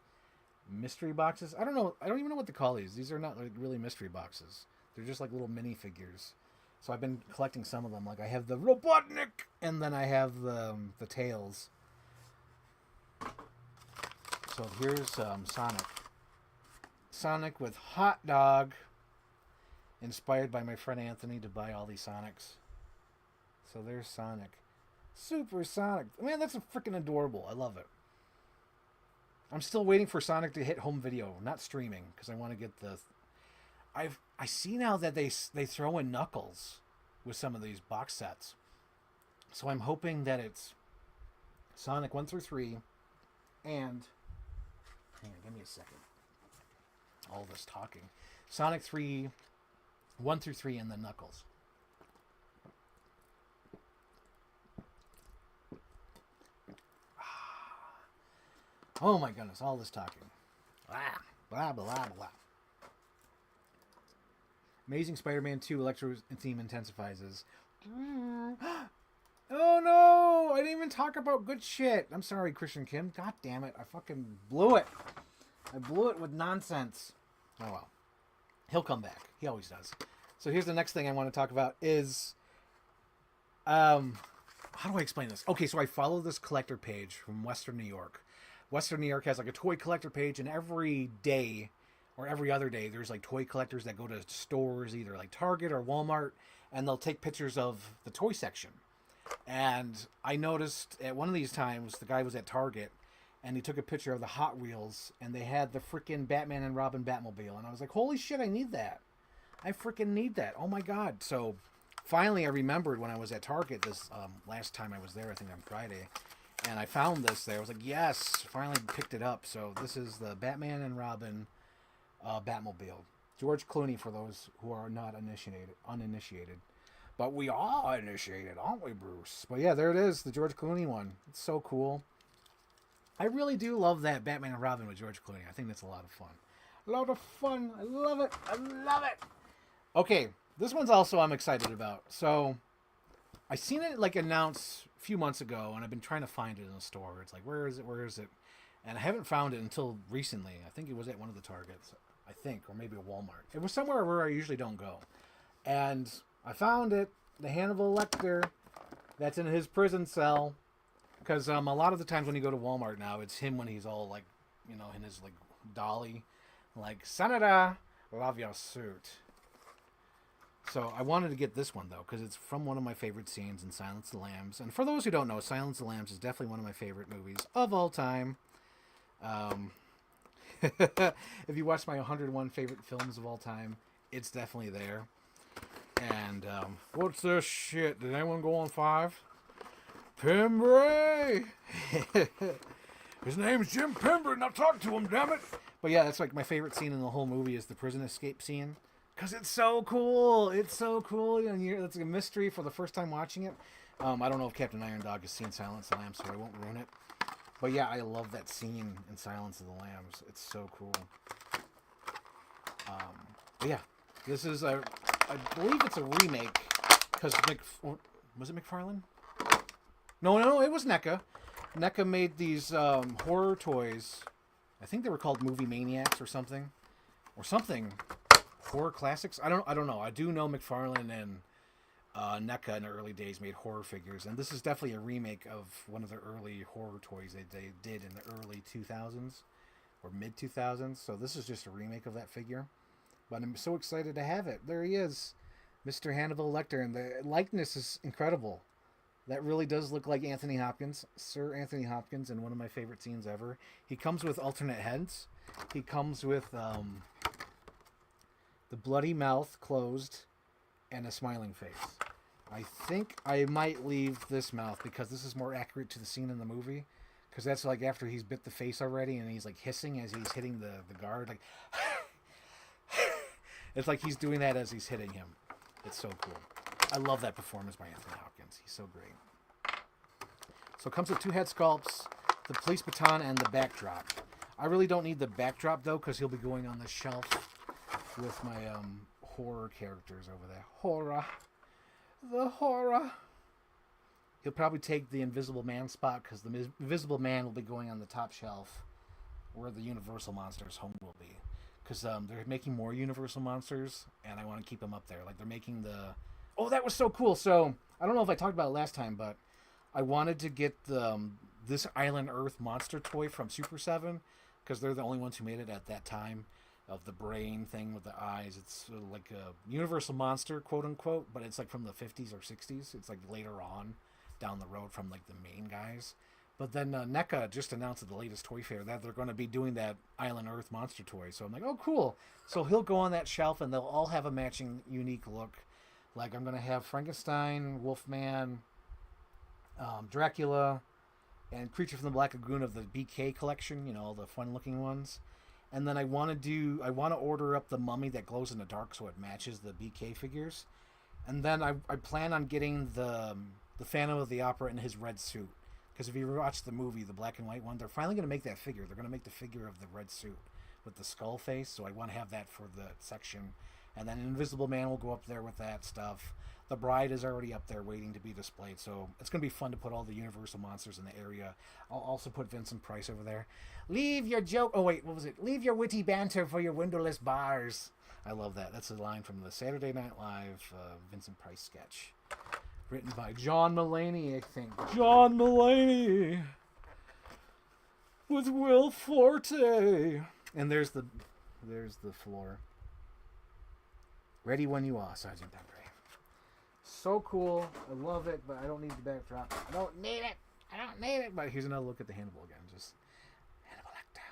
A: mystery boxes. I don't know. I don't even know what to call these. These are not like really mystery boxes. They're just like little mini figures. So I've been collecting some of them. Like I have the Robotnik, and then I have the Tails. So here's Sonic. Sonic with hot dog. Inspired by my friend Anthony to buy all these Sonics. So there's Sonic. Super Sonic. Man, that's freaking adorable. I love it. I'm still waiting for Sonic to hit home video, not streaming, because I want to get the... I see now that they throw in Knuckles with some of these box sets. So I'm hoping that it's Sonic 1 through 3 and... Hang on, give me a second. All this talking. Sonic 3, 1 through 3, and then Knuckles. Oh my goodness, all this talking. Blah, blah, blah, blah. Amazing Spider-Man 2 Electro theme intensifies. Oh no! I didn't even talk about good shit. I'm sorry, Christian Kim. God damn it. I fucking blew it. I blew it with nonsense. Oh well. He'll come back. He always does. So here's the next thing I want to talk about is... how do I explain this? Okay, so I follow this collector page from Western New York. Western New York has like a toy collector page, and every day or every other day, there's like toy collectors that go to stores, either like Target or Walmart, and they'll take pictures of the toy section. And I noticed at one of these times, the guy was at Target, and he took a picture of the Hot Wheels, and they had the freaking Batman and Robin Batmobile. And I was like, holy shit, I need that. I freaking need that. Oh my God. So finally I remembered when I was at Target this last time I was there, I think on Friday, and I found this there. I was like, yes, finally picked it up. So this is the Batman and Robin Batmobile. George Clooney, for those who are not uninitiated. But we are initiated, aren't we, Bruce? But yeah, there it is, the George Clooney one. It's so cool. I really do love that Batman and Robin with George Clooney. I think that's a lot of fun. A lot of fun. I love it. I love it. Okay, this one's also I'm excited about. So I seen it like announced a few months ago, and I've been trying to find it in the store. It's like, where is it? Where is it? And I haven't found it until recently. I think it was at one of the Targets, I think, or maybe a Walmart. It was somewhere where I usually don't go. And I found it, the Hannibal Lecter, that's in his prison cell. Because a lot of the times when you go to Walmart now, it's him when he's all like, you know, in his like dolly, like, Senator, love your suit. So I wanted to get this one though, because it's from one of my favorite scenes in Silence of the Lambs. And for those who don't know, Silence of the Lambs is definitely one of my favorite movies of all time. If you watch my 101 favorite films of all time, it's definitely there. And what's this shit? Did anyone go on 5? Pembrey! His name's Jim Pembrey, now talk to him, damn it! But yeah, that's like my favorite scene in the whole movie is the prison escape scene. Because it's so cool! It's so cool, and it's a mystery for the first time watching it. I don't know if Captain Iron Dog has seen Silence of the Lambs, so I won't ruin it. But yeah, I love that scene in Silence of the Lambs. It's so cool. But yeah, this is I believe it's a remake, because was it McFarlane? No, it was NECA. NECA made these horror toys. I think they were called Movie Maniacs or something. Horror classics. I don't know. I do know McFarlane and NECA in the early days made horror figures, and this is definitely a remake of one of the early horror toys they did in the early 2000s or mid 2000s. So this is just a remake of that figure. But I'm so excited to have it. There he is, Mr. Hannibal Lecter, and the likeness is incredible. That really does look like Anthony Hopkins, Sir Anthony Hopkins, in one of my favorite scenes ever. He comes with alternate heads. He comes with the bloody mouth closed and a smiling face. I think I might leave this mouth because this is more accurate to the scene in the movie. Because that's like after he's bit the face already and he's like hissing as he's hitting the guard. Like, it's like he's doing that as he's hitting him. It's so cool. I love that performance by Anthony Hopkins. He's so great. So it comes with 2 head sculpts, the police baton, and the backdrop. I really don't need the backdrop, though, because he'll be going on the shelf with my horror characters over there. Horror. The horror. He'll probably take the Invisible Man spot, because the Invisible Man will be going on the top shelf where the Universal Monsters home will be. Because they're making more Universal Monsters, and I want to keep them up there. Like, they're making the... Oh, that was so cool. So, I don't know if I talked about it last time, but I wanted to get this Island Earth monster toy from Super 7, because they're the only ones who made it at that time, of the brain thing with the eyes. It's like a Universal Monster, quote-unquote, but it's like from the 50s or 60s. It's like later on, down the road from like the main guys. But then NECA just announced at the latest toy fair that they're going to be doing that Island Earth monster toy. So I'm like, oh, cool. So he'll go on that shelf, and they'll all have a matching, unique look. Like, I'm going to have Frankenstein, Wolfman, Dracula, and Creature from the Black Lagoon of the BK collection, you know, all the fun-looking ones. And then I want to order up the mummy that glows in the dark so it matches the BK figures. And then I plan on getting the Phantom of the Opera in his red suit. Because if you watch the movie, the black and white one, they're finally going to make that figure. They're going to make the figure of the red suit with the skull face. So I want to have that for the section. And then Invisible Man will go up there with that stuff. The Bride is already up there waiting to be displayed. So it's going to be fun to put all the Universal monsters in the area. I'll also put Vincent Price over there. Leave your joke... Oh, wait, what was it? Leave your witty banter for your windowless bars. I love that. That's a line from the Saturday Night Live Vincent Price sketch. Written by John Mulaney, I think. John Mulaney! with Will Forte. And there's the floor. Ready when you are, Sergeant Pepper. So cool. I love it, but I don't need the backdrop. I don't need it. I don't need it. But here's another look at the Hannibal again. Just Hannibal Lecter.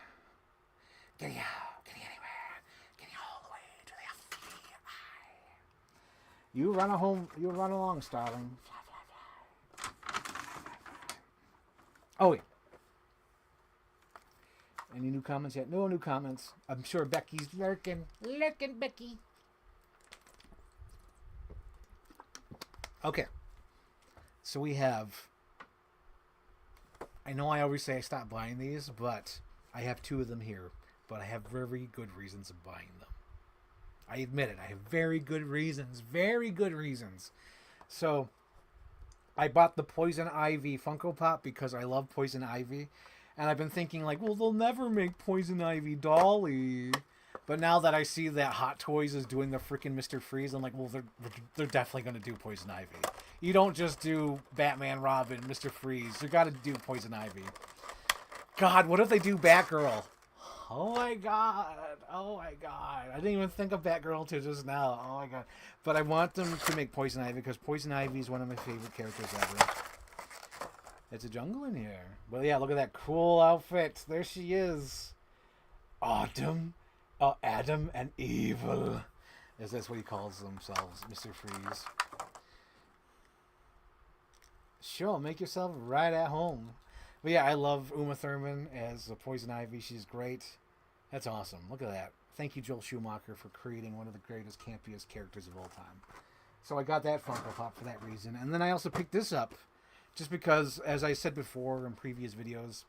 A: Get out. Get anywhere. Get all the way to the FBI. You run home. You run along, Starling. Fly, fly, fly. Oh wait. Any new comments yet? No new comments. I'm sure Becky's lurking. Lurking, Becky. Okay. So we have... I know I always say I stopped buying these, but I have 2 of them here. But I have very good reasons of buying them. I admit it. I have very good reasons. Very good reasons. So, I bought the Poison Ivy Funko Pop because I love Poison Ivy. And I've been thinking, like, well, they'll never make Poison Ivy Dolly. But now that I see that Hot Toys is doing the freaking Mr. Freeze, I'm like, well, they're definitely going to do Poison Ivy. You don't just do Batman, Robin, Mr. Freeze. You got to do Poison Ivy. God, what if they do Batgirl? Oh my god. Oh my god. I didn't even think of Batgirl till just now. Oh my god. But I want them to make Poison Ivy because Poison Ivy is one of my favorite characters ever. It's a jungle in here. But yeah, look at that cool outfit. There she is. Autumn. Adam and Evil. Is that's what he calls themselves, Mr. Freeze. Sure, make yourself right at home. But yeah, I love Uma Thurman as Poison Ivy. She's great. That's awesome. Look at that. Thank you, Joel Schumacher, for creating one of the greatest, campiest characters of all time. So I got that Funko Pop for that reason. And then I also picked this up just because, as I said before in previous videos,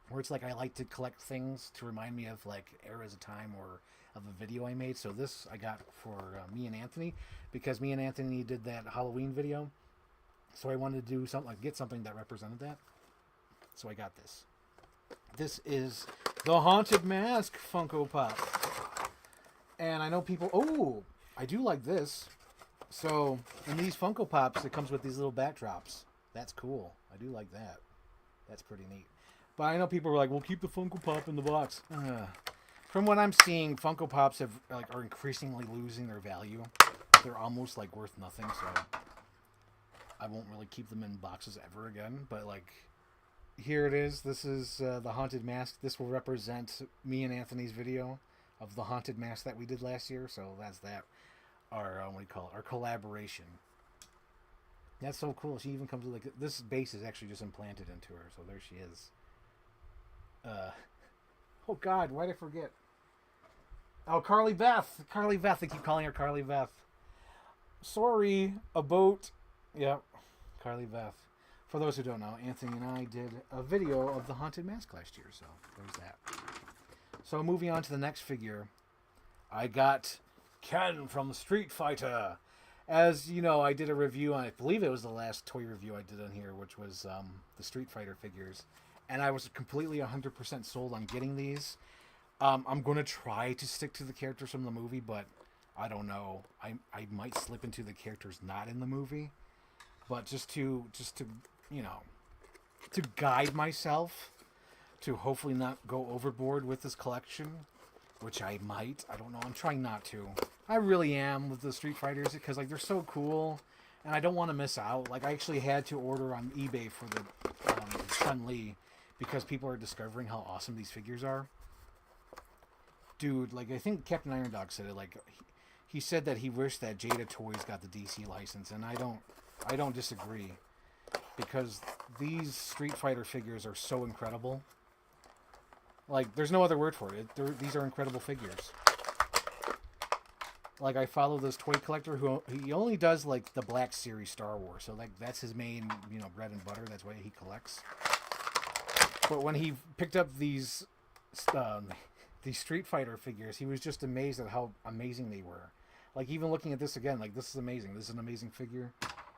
A: where it's like I like to collect things to remind me of like eras of time or of a video I made. So this I got for me and Anthony because me and Anthony did that Halloween video. So I wanted to do something like get something that represented that. So I got this. This is the Haunted Mask Funko Pop. And I know people... Oh, I do like this. So in these Funko Pops, it comes with these little backdrops. That's cool. I do like that. That's pretty neat. But I know people are like, well, keep the Funko Pop in the box. From what I'm seeing, Funko Pops are increasingly losing their value. They're almost like worth nothing, so I won't really keep them in boxes ever again. But like, here it is. This is the Haunted Mask. This will represent me and Anthony's video of the Haunted Mask that we did last year. So that's that. Our what do you call it? Our collaboration. That's so cool. She even comes with like this base is actually just implanted into her. So there she is. Oh God, why did I forget? Oh, Carly Beth. Carly Beth. I keep calling her Carly Beth. Sorry about... Yep, Carly Beth. For those who don't know, Anthony and I did a video of the Haunted Mask last year, so there's that. So moving on to the next figure, I got Ken from Street Fighter. As you know, I did a review on, I believe it was the last toy review I did on here, which was the Street Fighter figures. And I was completely 100% sold on getting these. I'm going to try to stick to the characters from the movie, but I don't know. I might slip into the characters not in the movie. But just to you know, to guide myself to hopefully not go overboard with this collection, which I might. I don't know. I'm trying not to. I really am with the Street Fighters because like they're so cool, and I don't want to miss out. Like I actually had to order on eBay for the Chun-Li because people are discovering how awesome these figures are. Dude, like I think Captain Iron Dog said it. Like he said that he wished that Jada Toys got the DC license, and I don't disagree because these Street Fighter figures are so incredible. Like there's no other word for it. These are incredible figures. Like I follow this toy collector who he only does like the Black Series Star Wars, so like that's his main bread and butter. That's why he collects. But when he picked up these Street Fighter figures, he was just amazed at how amazing they were. Like even looking at this again, like this is amazing. This is an amazing figure.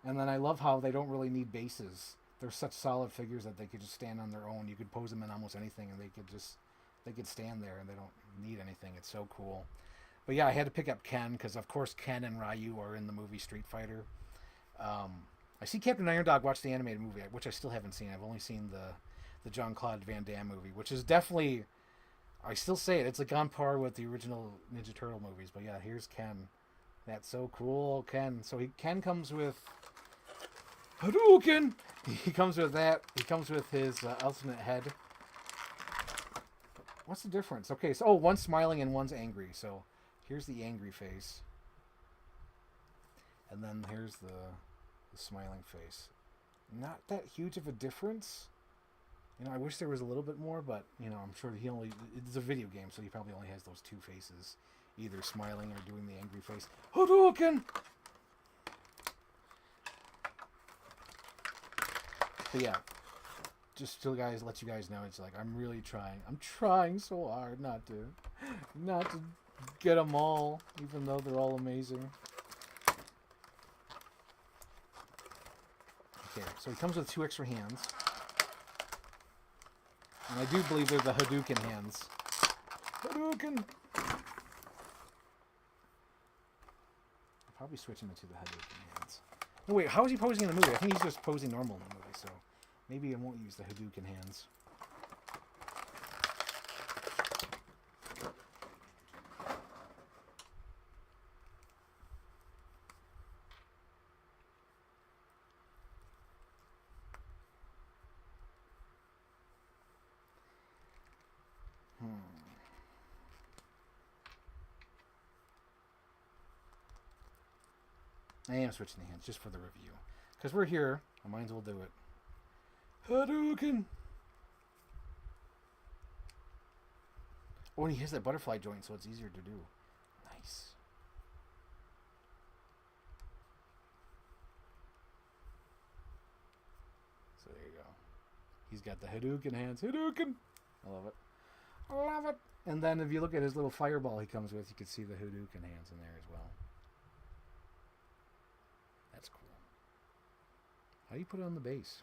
A: And then I love how they don't really need bases. They're such solid figures that they could just stand on their own. You could pose them in almost anything, and they could stand there, and they don't need anything. It's so cool. But yeah, I had to pick up Ken because of course Ken and Ryu are in the movie Street Fighter. I see Captain Iron Dog watch the animated movie, which I still haven't seen. I've only seen the Jean-Claude Van Damme movie, which is definitely, I still say it, it's like on par with the original Ninja Turtle movies. But yeah, here's Ken. That's so cool, Ken. So Ken comes with Hadouken. He comes with that. He comes with his ultimate head. What's the difference? Okay, so one's smiling and one's angry. So here's the angry face, and then here's the smiling face. Not that huge of a difference. You know, I wish there was a little bit more, but you know, I'm sure it's a video game, so he probably only has those two faces, either smiling or doing the angry face. Hadouken! But yeah, just to let you guys know, it's like I'm really trying. I'm trying so hard not to get them all, even though they're all amazing. Okay, so he comes with 2 extra hands, and I do believe they're the Hadouken hands. Hadouken. I'll probably switch him into the Hadouken hands. No, wait, how is he posing in the movie? I think he's just posing normal in the movie, so maybe I won't use the Hadouken hands. I am switching the hands just for the review. Because we're here, I might as well do it. Hadouken! Oh, and he has that butterfly joint, so it's easier to do. Nice. So there you go. He's got the Hadouken hands. Hadouken! I love it. I love it! And then if you look at his little fireball he comes with, you can see the Hadouken hands in there as well. That's cool. How do you put it on the base?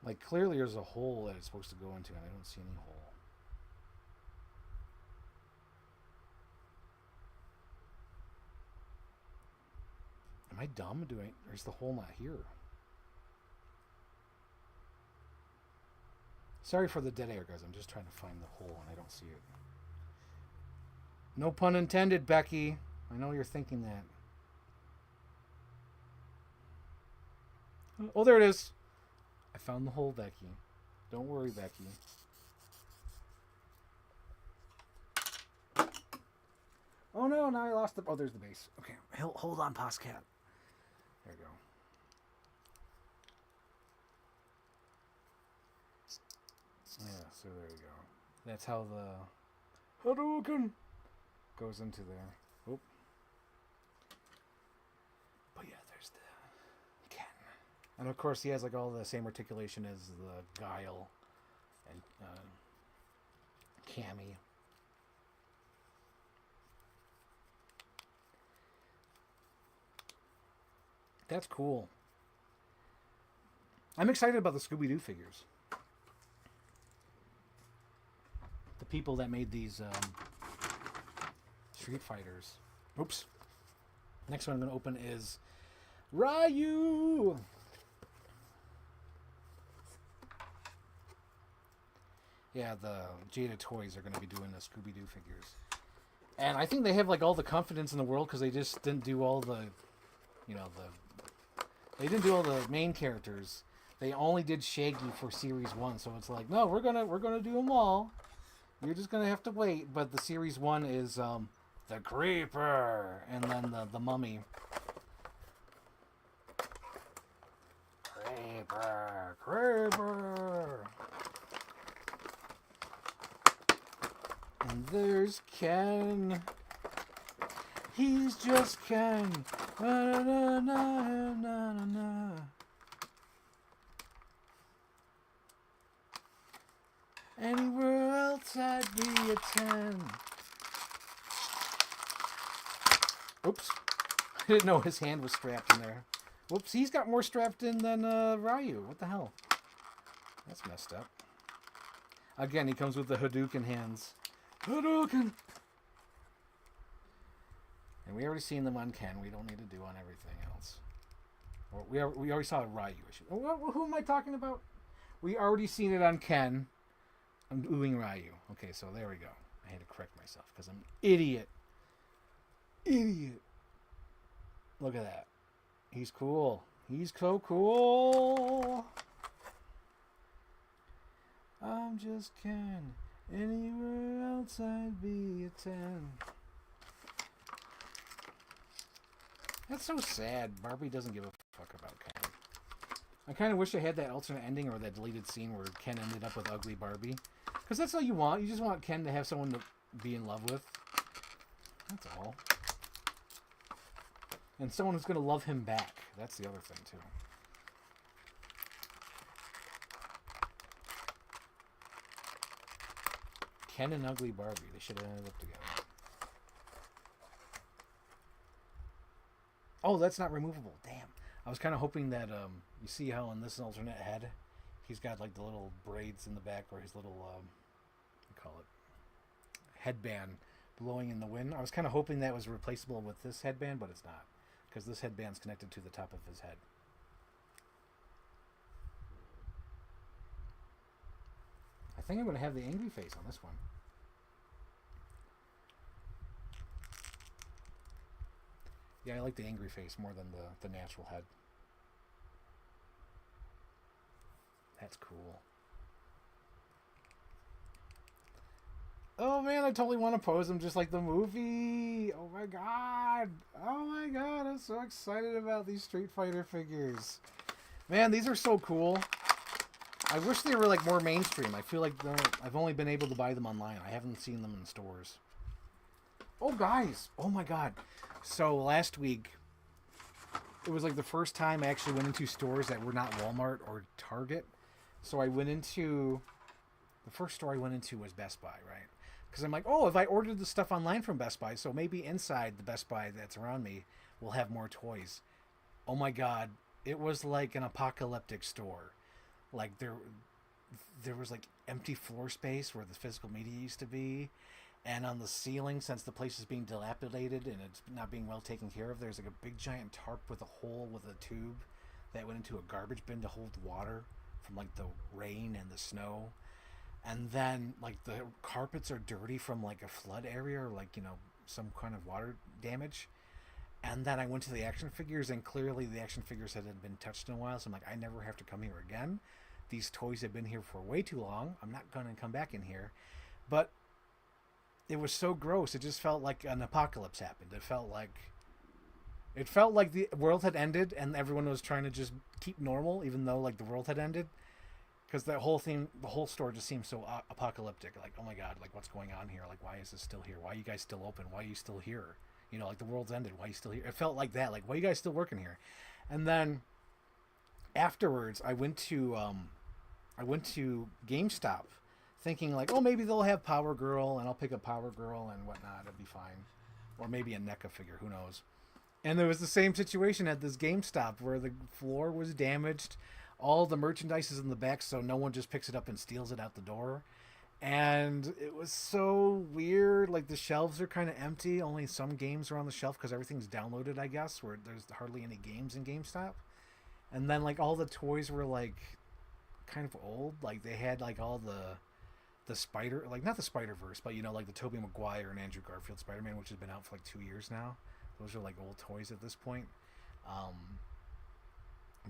A: Like, clearly there's a hole that it's supposed to go into, and I don't see any hole. Am I dumb? Or is the hole not here? Sorry for the dead air, guys. I'm just trying to find the hole and I don't see it. No pun intended, Becky. I know you're thinking that. Oh, there it is. I found the hole, Becky. Don't worry, Becky. Oh no, now I lost the... Oh, there's the base. Okay, hold on, Postcat. There you go. Yeah, so there you go. That's how the Hadouken goes into there. Oh. But yeah, there's the Ken. And of course he has like all the same articulation as the Guile and Cammy. That's cool. I'm excited about the Scooby-Doo figures. The people that made these Street Fighters. Oops. Next one I'm going to open is Ryu. Yeah, the Jada Toys are going to be doing the Scooby-Doo figures. And I think they have like all the confidence in the world because they just didn't do all the, you know, they didn't do all the main characters. They only did Shaggy for Series 1, so it's like, no, we're gonna do them all. You're just gonna have to wait. But the Series 1 is the Creeper, and then the Mummy. Creeper. And there's Ken. He's just Ken. Na, na, na, na, na, na. Anywhere else I'd be a 10. Oops. I didn't know his hand was strapped in there. Whoops, he's got more strapped in than Ryu. What the hell? That's messed up. Again, he comes with the Hadouken hands. Hadouken! And we already seen them on Ken. We don't need to do on everything else. We already saw a Ryu issue. Who am I talking about? We already seen it on Ken. I'm doing Ryu. Okay, so there we go. I had to correct myself because I'm an idiot. Idiot. Look at that. He's cool. He's so cool. I'm just Ken. Anywhere else I'd be a 10. That's so sad. Barbie doesn't give a fuck about Ken. I kind of wish I had that alternate ending or that deleted scene where Ken ended up with ugly Barbie. Because that's all you want. You just want Ken to have someone to be in love with. That's all. And someone who's going to love him back. That's the other thing, too. Ken and ugly Barbie. They should have ended up together. Oh, that's not removable. Damn. I was kind of hoping that, you see how in this alternate head, he's got like the little braids in the back or his little, what do you call it, headband blowing in the wind. I was kind of hoping that was replaceable with this headband, but it's not. Because this headband's connected to the top of his head. I think I'm going to have the angry face on this one. Yeah, I like the angry face more than the natural head. That's cool. Oh man, I totally want to pose him just like the movie. Oh my god. Oh my god, I'm so excited about these Street Fighter figures. Man, these are so cool. I wish they were like more mainstream. I feel like I've only been able to buy them online. I haven't seen them in stores. Oh guys, oh my god. So last week, it was like the first time I actually went into stores that were not Walmart or Target. So I went into, the first store I went into was Best Buy, right? Because I'm like, oh, if I ordered the stuff online from Best Buy, so maybe inside the Best Buy that's around me will have more toys. Oh my god, it was like an apocalyptic store. Like there was like empty floor space where the physical media used to be. And on the ceiling, since the place is being dilapidated and it's not being well taken care of, there's like a big giant tarp with a hole with a tube that went into a garbage bin to hold water from like the rain and the snow. And then like the carpets are dirty from like a flood area or like, you know, some kind of water damage. And then I went to the action figures and clearly the action figures hadn't been touched in a while. So I'm like, I never have to come here again. These toys have been here for way too long. I'm not going to come back in here. But it was so gross. It just felt like an apocalypse happened. It felt like the world had ended and everyone was trying to just keep normal, even though like the world had ended. Because that whole thing, the whole store just seems so apocalyptic. Like, oh my god, like what's going on here? Like, why is this still here? Why are you guys still open? Why are you still here? You know, like the world's ended. Why are you still here? It felt like that. Like, why are you guys still working here? And then afterwards, I went to GameStop. Thinking like, oh, maybe they'll have Power Girl, and I'll pick up Power Girl and whatnot. It'll be fine. Or maybe a NECA figure, who knows. And there was the same situation at this GameStop where the floor was damaged. All the merchandise is in the back, so no one just picks it up and steals it out the door. And it was so weird. Like, the shelves are kind of empty. Only some games are on the shelf because everything's downloaded, I guess, where there's hardly any games in GameStop. And then, like, all the toys were, like, kind of old. Like, they had, like, all the Spider, like not the Spider-Verse, but you know, like the Tobey Maguire and Andrew Garfield Spider-Man, which has been out for like 2 years now. Those are like old toys at this point.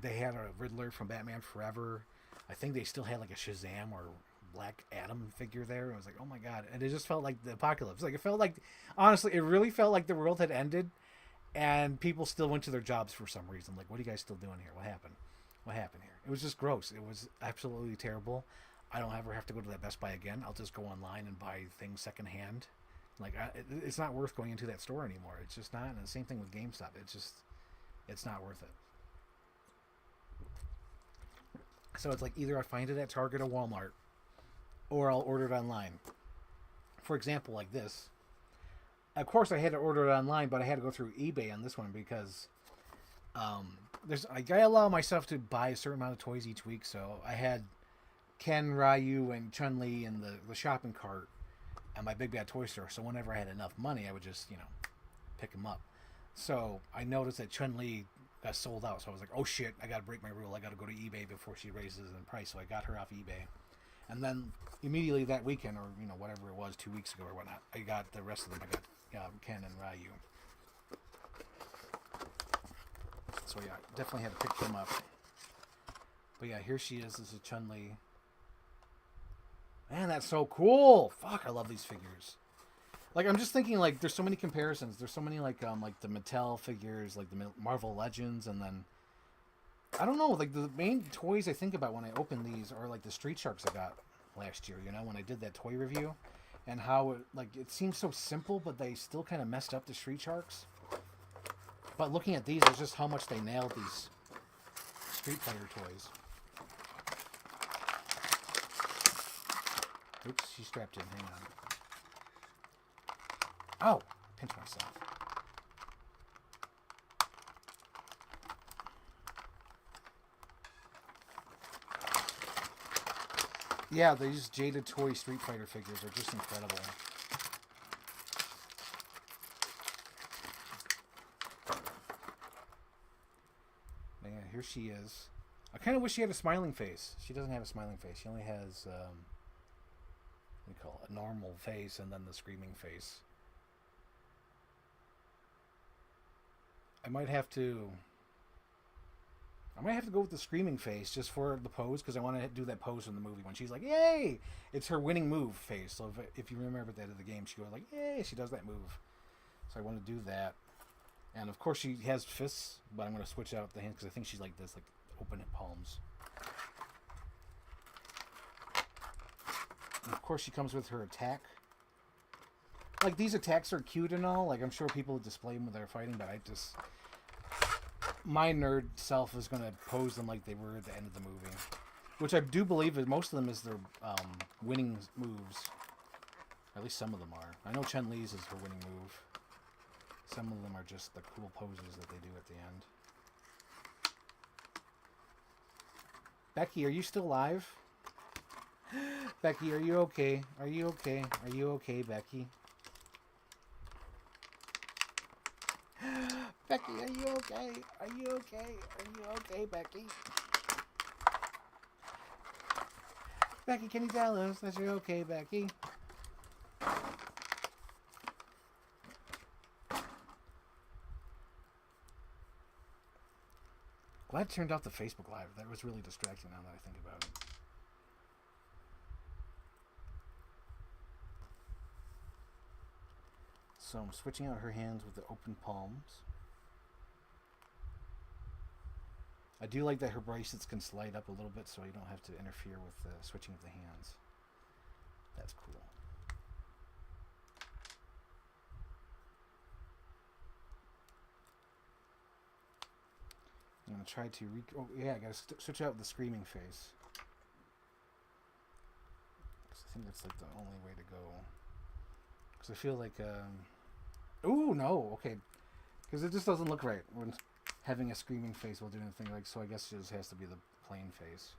A: They had a Riddler from Batman Forever. I think they still had like a Shazam or Black Adam figure there. I was like, oh my god. And it just felt like the apocalypse. Like it felt like, honestly, it really felt like the world had ended and people still went to their jobs for some reason. Like, what are you guys still doing here? What happened? What happened here? It was just gross. It was absolutely terrible. I don't ever have to go to that Best Buy again. I'll just go online and buy things secondhand. Like, it's not worth going into that store anymore. It's just not. And the same thing with GameStop. It's not worth it. So it's like either I find it at Target or Walmart, or I'll order it online. For example, like this. Of course, I had to order it online, but I had to go through eBay on this one because I allow myself to buy a certain amount of toys each week. So I had Ken, Ryu, and Chun-Li in the shopping cart at my Big Bad Toy Store. So whenever I had enough money, I would just, you know, pick them up. So I noticed that Chun-Li got sold out. So I was like, oh shit, I gotta break my rule. I gotta go to eBay before she raises in price. So I got her off eBay. And then immediately that weekend, or whatever it was, 2 weeks ago or whatnot, I got the rest of them. I got Ken and Ryu. So yeah, definitely had to pick them up. But yeah, here she is. This is Chun-Li. Man, that's so cool. Fuck, I love these figures. Like, I'm just thinking, like, there's so many comparisons. There's so many, like the Mattel figures, like the Marvel Legends, and then, I don't know, like, the main toys I think about when I open these are, like, the Street Sharks I got last year, when I did that toy review, and how, it seems so simple, but they still kind of messed up the Street Sharks. But looking at these, it's just how much they nailed these Street Fighter toys. Oops, she's strapped in, hang on. Oh, pinch myself. Yeah, these Jada toy Street Fighter figures are just incredible. Man, here she is. I kind of wish she had a smiling face. She doesn't have a smiling face. She only has, what do you call it, a normal face and then the screaming face. I might have to go with the screaming face just for the pose, because I want to do that pose in the movie when she's like, yay! It's her winning move face. So if you remember that of the game, she goes like, yay! She does that move. So I want to do that. And of course she has fists, but I'm going to switch out the hands because I think she's like this, like open palms. And of course she comes with her attack. Like, these attacks are cute and all. Like, I'm sure people display them when they're fighting, but my nerd self is going to pose them like they were at the end of the movie. Which I do believe that most of them is their winning moves. At least some of them are. I know Chun-Li's is her winning move. Some of them are just the cool poses that they do at the end. Becky, are you still live? Becky, are you okay? Are you okay? Are you okay, Becky? Becky, are you okay? Are you okay? Are you okay, Becky? Becky, can you tell us that you're okay, Becky? Glad I turned off the Facebook Live. That was really distracting now that I think about it. So I'm switching out her hands with the open palms. I do like that her bracelets can slide up a little bit so you don't have to interfere with the switching of the hands. That's cool. I'm going to try to... oh, yeah, I got to switch out the screaming face. Because I think that's like the only way to go. Because I feel like... Ooh, no, okay. Because it just doesn't look right when having a screaming face while doing anything. Like, so I guess it just has to be the plain face.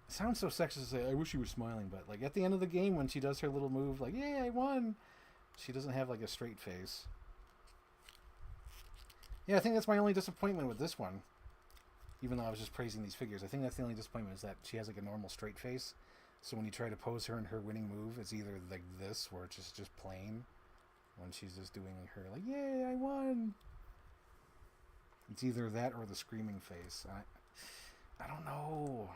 A: It sounds so sexist to say, I wish she was smiling, but like at the end of the game when she does her little move, like, yay, I won! She doesn't have like a straight face. Yeah, I think that's my only disappointment with this one. Even though I was just praising these figures, I think that's the only disappointment, is that she has like a normal straight face. So when you try to pose her in her winning move, it's either like this, where it's just plain, when she's just doing her like, yay, I won! It's either that or the screaming face. I don't know.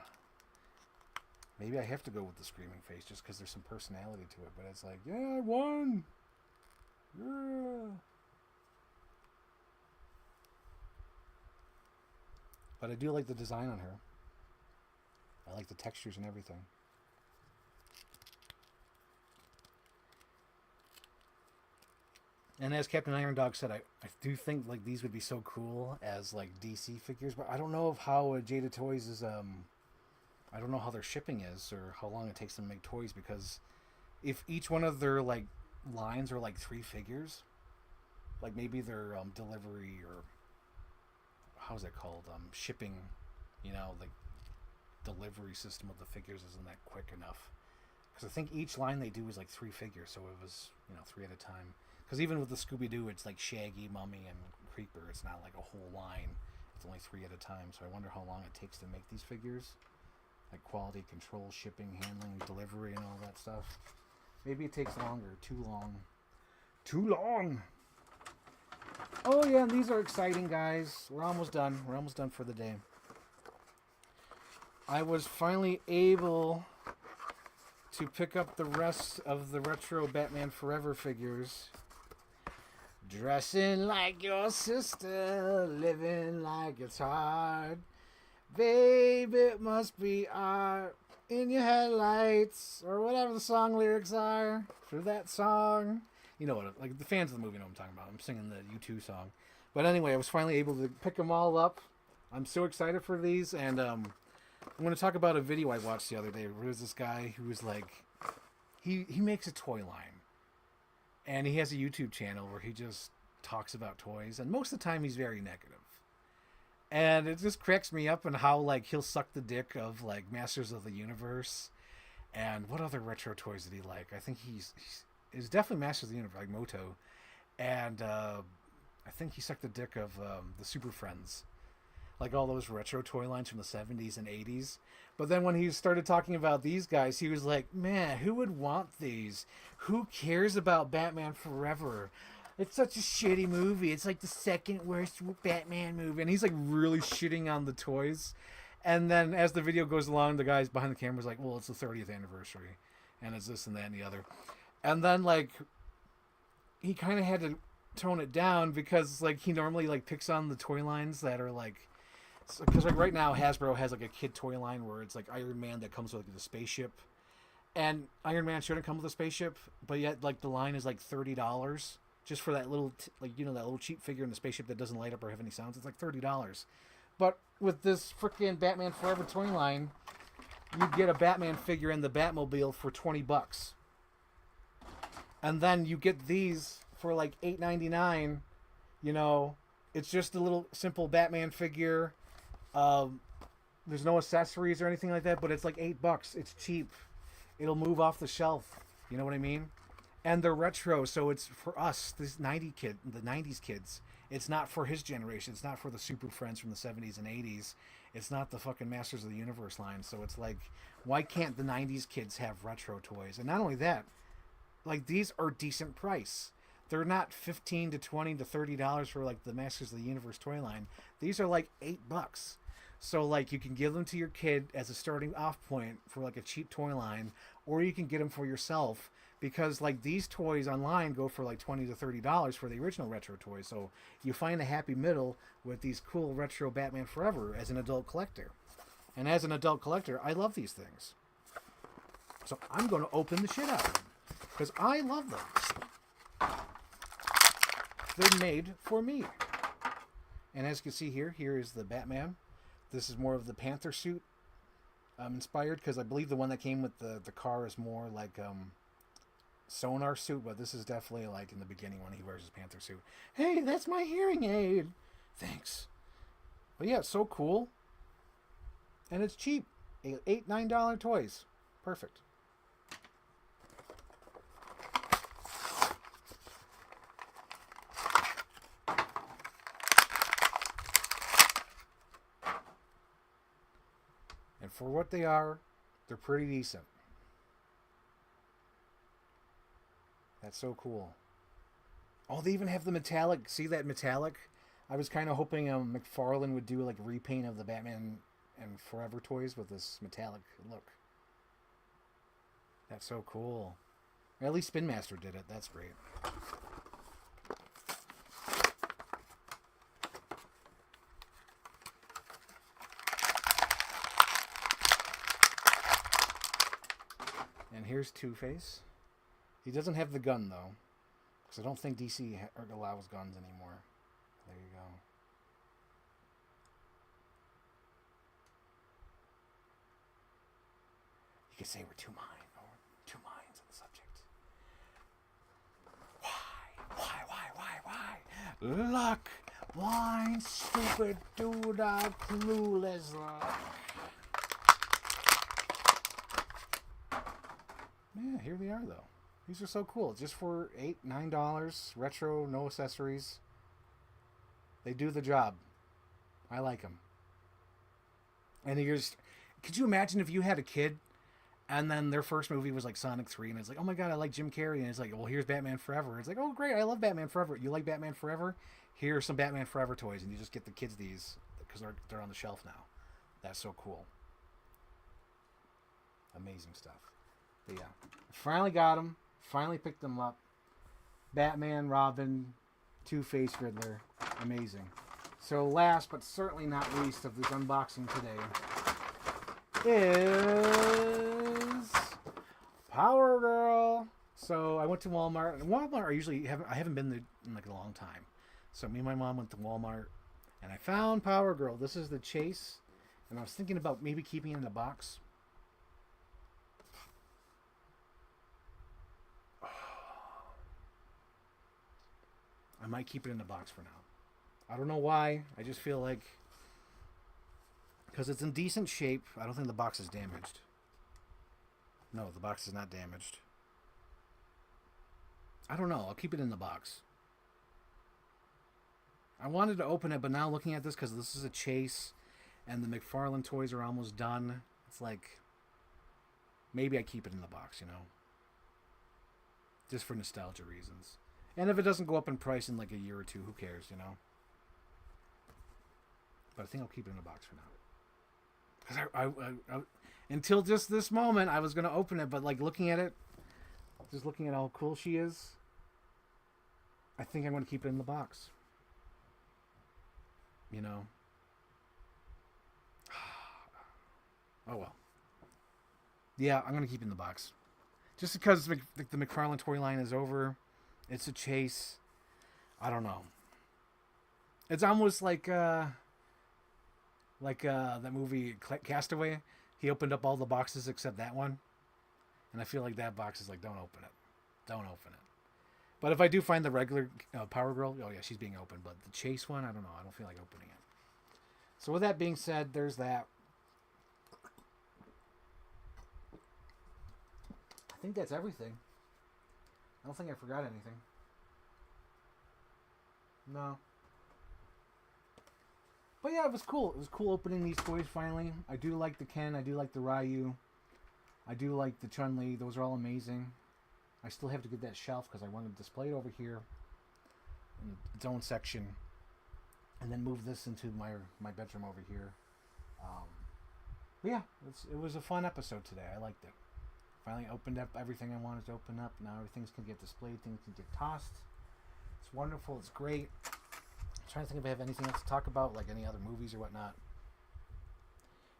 A: Maybe I have to go with the screaming face just because there's some personality to it. But it's like, yeah, I won! Yeah! But I do like the design on her. I like the textures and everything. And as Captain Iron Dog said, I do think like these would be so cool as like DC figures, but I don't know of how Jada Toys is I don't know how their shipping is or how long it takes them to make toys, because if each one of their like lines are like 3 figures, like maybe their delivery, or how's that called, shipping, like delivery system of the figures isn't that quick enough. Because I think each line they do is like 3 figures, so it was, 3 at a time. Because even with the Scooby-Doo, it's like Shaggy, Mummy, and Creeper. It's not like a whole line. It's only 3 at a time. So I wonder how long it takes to make these figures. Like quality control, shipping, handling, delivery, and all that stuff. Maybe it takes longer. Too long. Too long! Oh yeah, and these are exciting, guys. We're almost done. We're almost done for the day. I was finally able to pick up the rest of the retro Batman Forever figures. Dressing like your sister, living like it's hard. Babe, it must be art in your headlights, or whatever the song lyrics are for that song. You know what, like the fans of the movie know what I'm talking about. I'm singing the U2 song. But anyway, I was finally able to pick them all up. I'm so excited for these, and I'm going to talk about a video I watched the other day. There was this guy who was like, he makes a toy line, and he has a YouTube channel where he just talks about toys, and most of the time he's very negative. And it just cracks me up on how like he'll suck the dick of like Masters of the Universe, and what other retro toys did he like? I think he's definitely Masters of the Universe, like Moto, and I think he sucked the dick of the Super Friends. Like all those retro toy lines from the 70s and 80s. But then when he started talking about these guys, he was like, man, who would want these? Who cares about Batman Forever? It's such a shitty movie. It's like the second worst Batman movie. And he's like really shitting on the toys. And then as the video goes along, the guys behind the camera is like, well, it's the 30th anniversary. And it's this and that and the other. And then like he kind of had to tone it down because like he normally like picks on the toy lines that are like, because like right now Hasbro has like a kid toy line where it's like Iron Man that comes with like the spaceship, and Iron Man shouldn't come with a spaceship, but yet like the line is like $30 just for that little that little cheap figure in the spaceship that doesn't light up or have any sounds. It's like $30. But with this freaking Batman Forever toy line, you get a Batman figure in the Batmobile for $20, and then you get these for like $8.99. It's just a little simple Batman figure. There's no accessories or anything like that, but it's like $8. It's cheap. It'll move off the shelf. You know what I mean? And they're retro, so it's for us, the 90s kids. It's not for his generation. It's not for the Super Friends from the 70s and 80s. It's not the fucking Masters of the Universe line. So it's like, why can't the 90s kids have retro toys? And not only that, like these are decent price. They're not $15 to $20 to $30 for like the Masters of the Universe toy line. These are like $8. So like you can give them to your kid as a starting off point for like a cheap toy line, or you can get them for yourself, because like these toys online go for like $20 to $30 for the original retro toys. So you find a happy middle with these cool retro Batman Forever as an adult collector. And as an adult collector, I love these things. So I'm going to open the shit out of them because I love them. They're made for me. And as you can see here is the Batman. This is more of the Panther suit inspired, because I believe the one that came with the car is more like sonar suit, but this is definitely like in the beginning when he wears his Panther suit. Hey, that's my hearing aid. Thanks. But yeah, it's so cool. And it's cheap. $8-9 toys. Perfect. And for what they are, they're pretty decent. That's so cool. Oh, they even have the metallic. See that metallic? I was kind of hoping McFarlane would do like a repaint of the Batman and Forever toys with this metallic look. That's so cool. Or at least Spin Master did it. That's great. And here's Two-Face. He doesn't have the gun, though, because I don't think DC allows guns anymore. There you go. You could say we're two minds on the subject. Why? Luck! Blind, stupid, doodah, clueless luck. Yeah, here they are though. These are so cool. Just for $8, $9, retro, no accessories. They do the job. I like them. And could you imagine if you had a kid and then their first movie was like Sonic 3 and it's like, oh my god, I like Jim Carrey. And it's like, well, here's Batman Forever. It's like, oh great, I love Batman Forever. You like Batman Forever? Here's some Batman Forever toys. And you just get the kids these because they're on the shelf now. That's so cool. Amazing stuff. But yeah, finally got them. Finally picked them up. Batman, Robin, Two-Face, Riddler. Amazing. So last but certainly not least of this unboxing today is Power Girl. So I went to Walmart. And Walmart, I haven't been there in like a long time. So me and my mom went to Walmart and I found Power Girl. This is the chase. And I was thinking about maybe keeping it in a box. I might keep it in the box for now. I don't know why. I just feel like because it's in decent shape. I don't think the box is damaged. No, the box is not damaged. I don't know. I'll keep it in the box. I wanted to open it, but now looking at this, because this is a chase and the McFarlane toys are almost done, it's like maybe I keep it in the box, you know, just for nostalgia reasons. And if it doesn't go up in price in like a year or two, who cares, you know? But I think I'll keep it in a box for now. Because I until just this moment, I was going to open it, but like looking at it, just looking at how cool she is, I think I'm going to keep it in the box. You know? Oh well. Yeah, I'm going to keep it in the box. Just because the McFarlane toy line is over. It's a chase. I don't know. It's almost like that movie Castaway. He opened up all the boxes except that one. And I feel like that box is like, don't open it. Don't open it. But if I do find the regular Power Girl, oh yeah, she's being opened. But the chase one, I don't know. I don't feel like opening it. So with that being said, there's that. I think that's everything. I don't think I forgot anything. No. But yeah, it was cool. It was cool opening these toys finally. I do like the Ken. I do like the Ryu. I do like the Chun-Li. Those are all amazing. I still have to get that shelf because I want to display it over here in its own section. And then move this into my bedroom over here. But yeah, it was a fun episode today. I liked it. Finally opened up everything I wanted to open up. Now everything's can get displayed. Things can get tossed. It's wonderful. It's great. I'm trying to think if I have anything else to talk about, like any other movies or whatnot.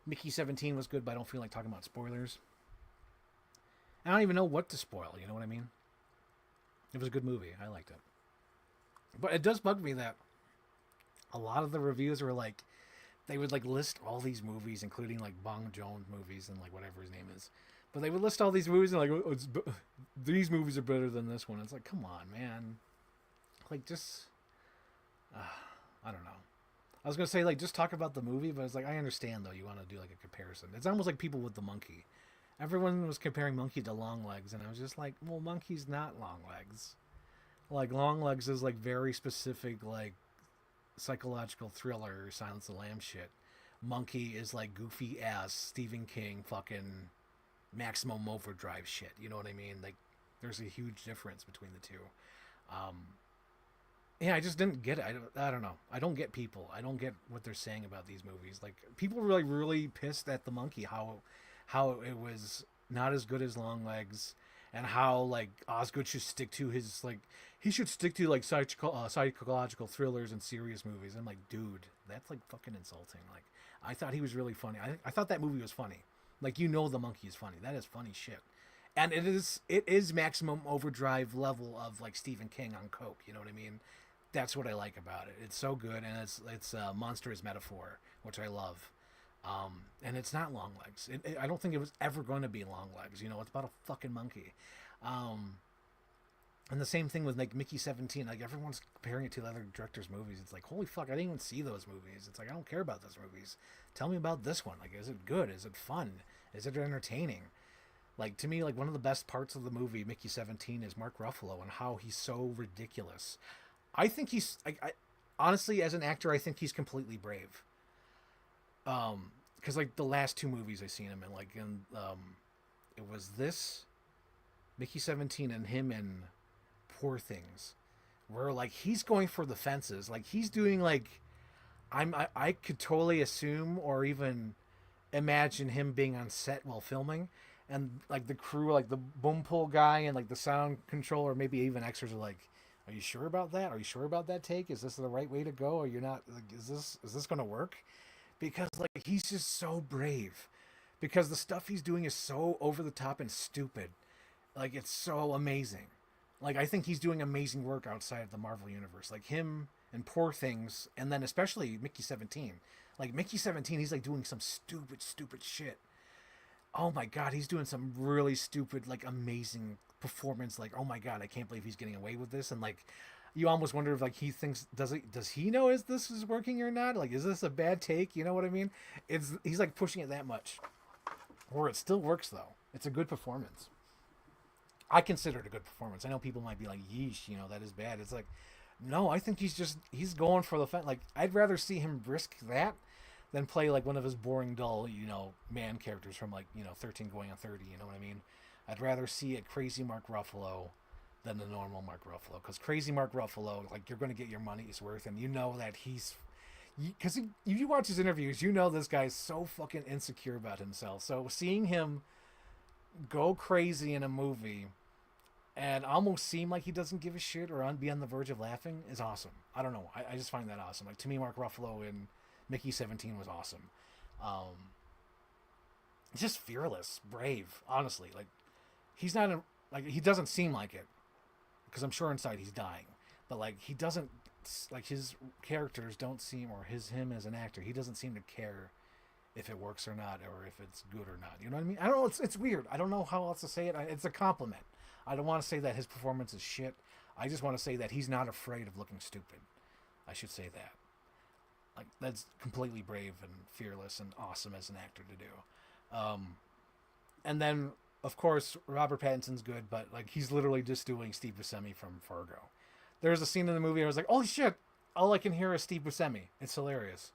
A: Mickey 17 was good, but I don't feel like talking about spoilers. I don't even know what to spoil. You know what I mean? It was a good movie. I liked it. But it does bug me that a lot of the reviews were like, they would like list all these movies, including like Bong Joon movies and like whatever his name is. But they would list all these movies and like, oh, these movies are better than this one. It's like, come on, man. Like, just, I don't know. I was going to say, like, just talk about the movie, but it's like, I understand, though, you want to do, like, a comparison. It's almost like people with the monkey. Everyone was comparing Monkey to Longlegs, and I was just like, well, Monkey's not Longlegs. Like, Longlegs is, like, very specific, like, psychological thriller, Silence of the Lambs shit. Monkey is, like, goofy-ass Stephen King fucking Maximum Overdrive shit. You know what I mean? Like, there's a huge difference between the two. Yeah, I just didn't get it. I don't know. I don't get people. I don't get what they're saying about these movies. Like, people were like really pissed at the Monkey, how it was not as good as Longlegs, and how like Osgood should stick to his like he should stick to like psychological thrillers and serious movies. I'm like, dude, that's like fucking insulting. Like, I thought he was really funny. I thought that movie was funny. Like, you know, the Monkey is funny. That is funny shit. And it is Maximum Overdrive level of like Stephen King on coke. You know what I mean? That's what I like about it. It's so good, and it's monster as metaphor, which I love. And it's not Longlegs. I don't think it was ever going to be Longlegs. You know, it's about a fucking monkey. And the same thing with like Mickey 17. Like, everyone's comparing it to the other directors' movies. It's like, holy fuck, I didn't even see those movies. It's like, I don't care about those movies. Tell me about this one. Like, is it good? Is it fun? Is it entertaining? Like, to me, like, one of the best parts of the movie, Mickey 17, is Mark Ruffalo and how he's so ridiculous. I think he's, honestly, as an actor, I think he's completely brave. Because, like, the last two movies I seen him in, like, it was this, Mickey 17, and him in Poor Things, where, like, he's going for the fences. Like, he's doing, like, I could totally assume or even imagine him being on set while filming, and like the crew, like the boom pole guy and like the sound controller, maybe even extras are like, "Are you sure about that? Are you sure about that take? Is this the right way to go? Or you're not? Like, is this going to work?" Because like he's just so brave, because the stuff he's doing is so over the top and stupid. Like it's so amazing. Like I think he's doing amazing work outside of the Marvel universe. Like him and Poor Things, and then especially Mickey 17. Like Mickey 17, he's like doing some stupid shit. Oh my god, he's doing some really stupid, like amazing performance. Like, oh my god, I can't believe he's getting away with this. And like you almost wonder if like he thinks, does he know is this is working or not? Like, is this a bad take? You know what I mean? He's like pushing it that much. Or it still works though. It's a good performance. I consider it a good performance. I know people might be like, yeesh, that is bad. It's like, no, I think he's going for the fence. Like, I'd rather see him risk that than play like one of his boring, dull, man characters from like, 13 going on 30. You know what I mean? I'd rather see a crazy Mark Ruffalo than the normal Mark Ruffalo. Because crazy Mark Ruffalo, like, you're going to get your money's worth, and you know that because if you watch his interviews, this guy's so fucking insecure about himself. So seeing him go crazy in a movie and almost seem like he doesn't give a shit or be on the verge of laughing is awesome. I don't know. I just find that awesome. Like, to me, Mark Ruffalo in Mickey 17 was awesome. Just fearless, brave, honestly. Like, he's not, he doesn't seem like it. Because I'm sure inside he's dying. But, like, he doesn't, like, his characters don't seem, or him as an actor, he doesn't seem to care if it works or not, or if it's good or not. You know what I mean? I don't know. It's weird. I don't know how else to say it. It's a compliment. I don't want to say that his performance is shit. I just want to say that he's not afraid of looking stupid. I should say that. Like, that's completely brave and fearless and awesome as an actor to do. And then, of course, Robert Pattinson's good, but like he's literally just doing Steve Buscemi from Fargo. There's a scene in the movie I was like, holy shit, all I can hear is Steve Buscemi. It's hilarious.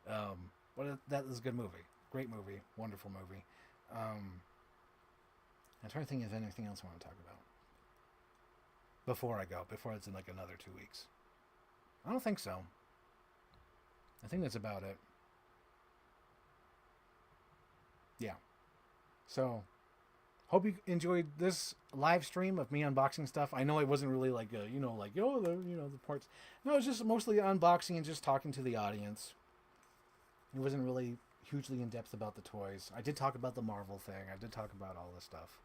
A: But that is a good movie. Great movie. Wonderful movie. I'm trying to think of anything else I want to talk about. Before it's in like another 2 weeks. I don't think so. I think that's about it. Yeah. So, hope you enjoyed this live stream of me unboxing stuff. I know it wasn't really like, the parts. No, it was just mostly unboxing and just talking to the audience. It wasn't really hugely in depth about the toys. I did talk about the Marvel thing. I did talk about all this stuff.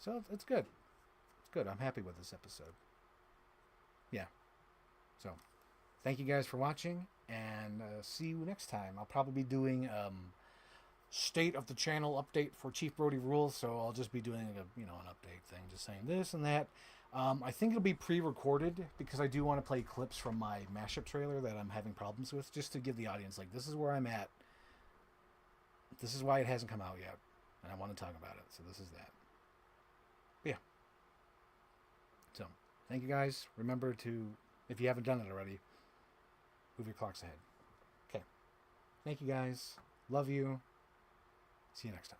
A: So, it's good. It's good. I'm happy with this episode. Yeah. So, thank you guys for watching, and see you next time. I'll probably be doing state of the channel update for Chief Brody Rules, so I'll just be doing an update thing, just saying this and that. I think it'll be pre-recorded because I do want to play clips from my mashup trailer that I'm having problems with, just to give the audience, like, this is where I'm at. This is why it hasn't come out yet, and I want to talk about it, so this is that. But yeah. So, thank you guys. Remember to, if you haven't done it already, move your clocks ahead. Okay. Thank you guys. Love you. See you next time.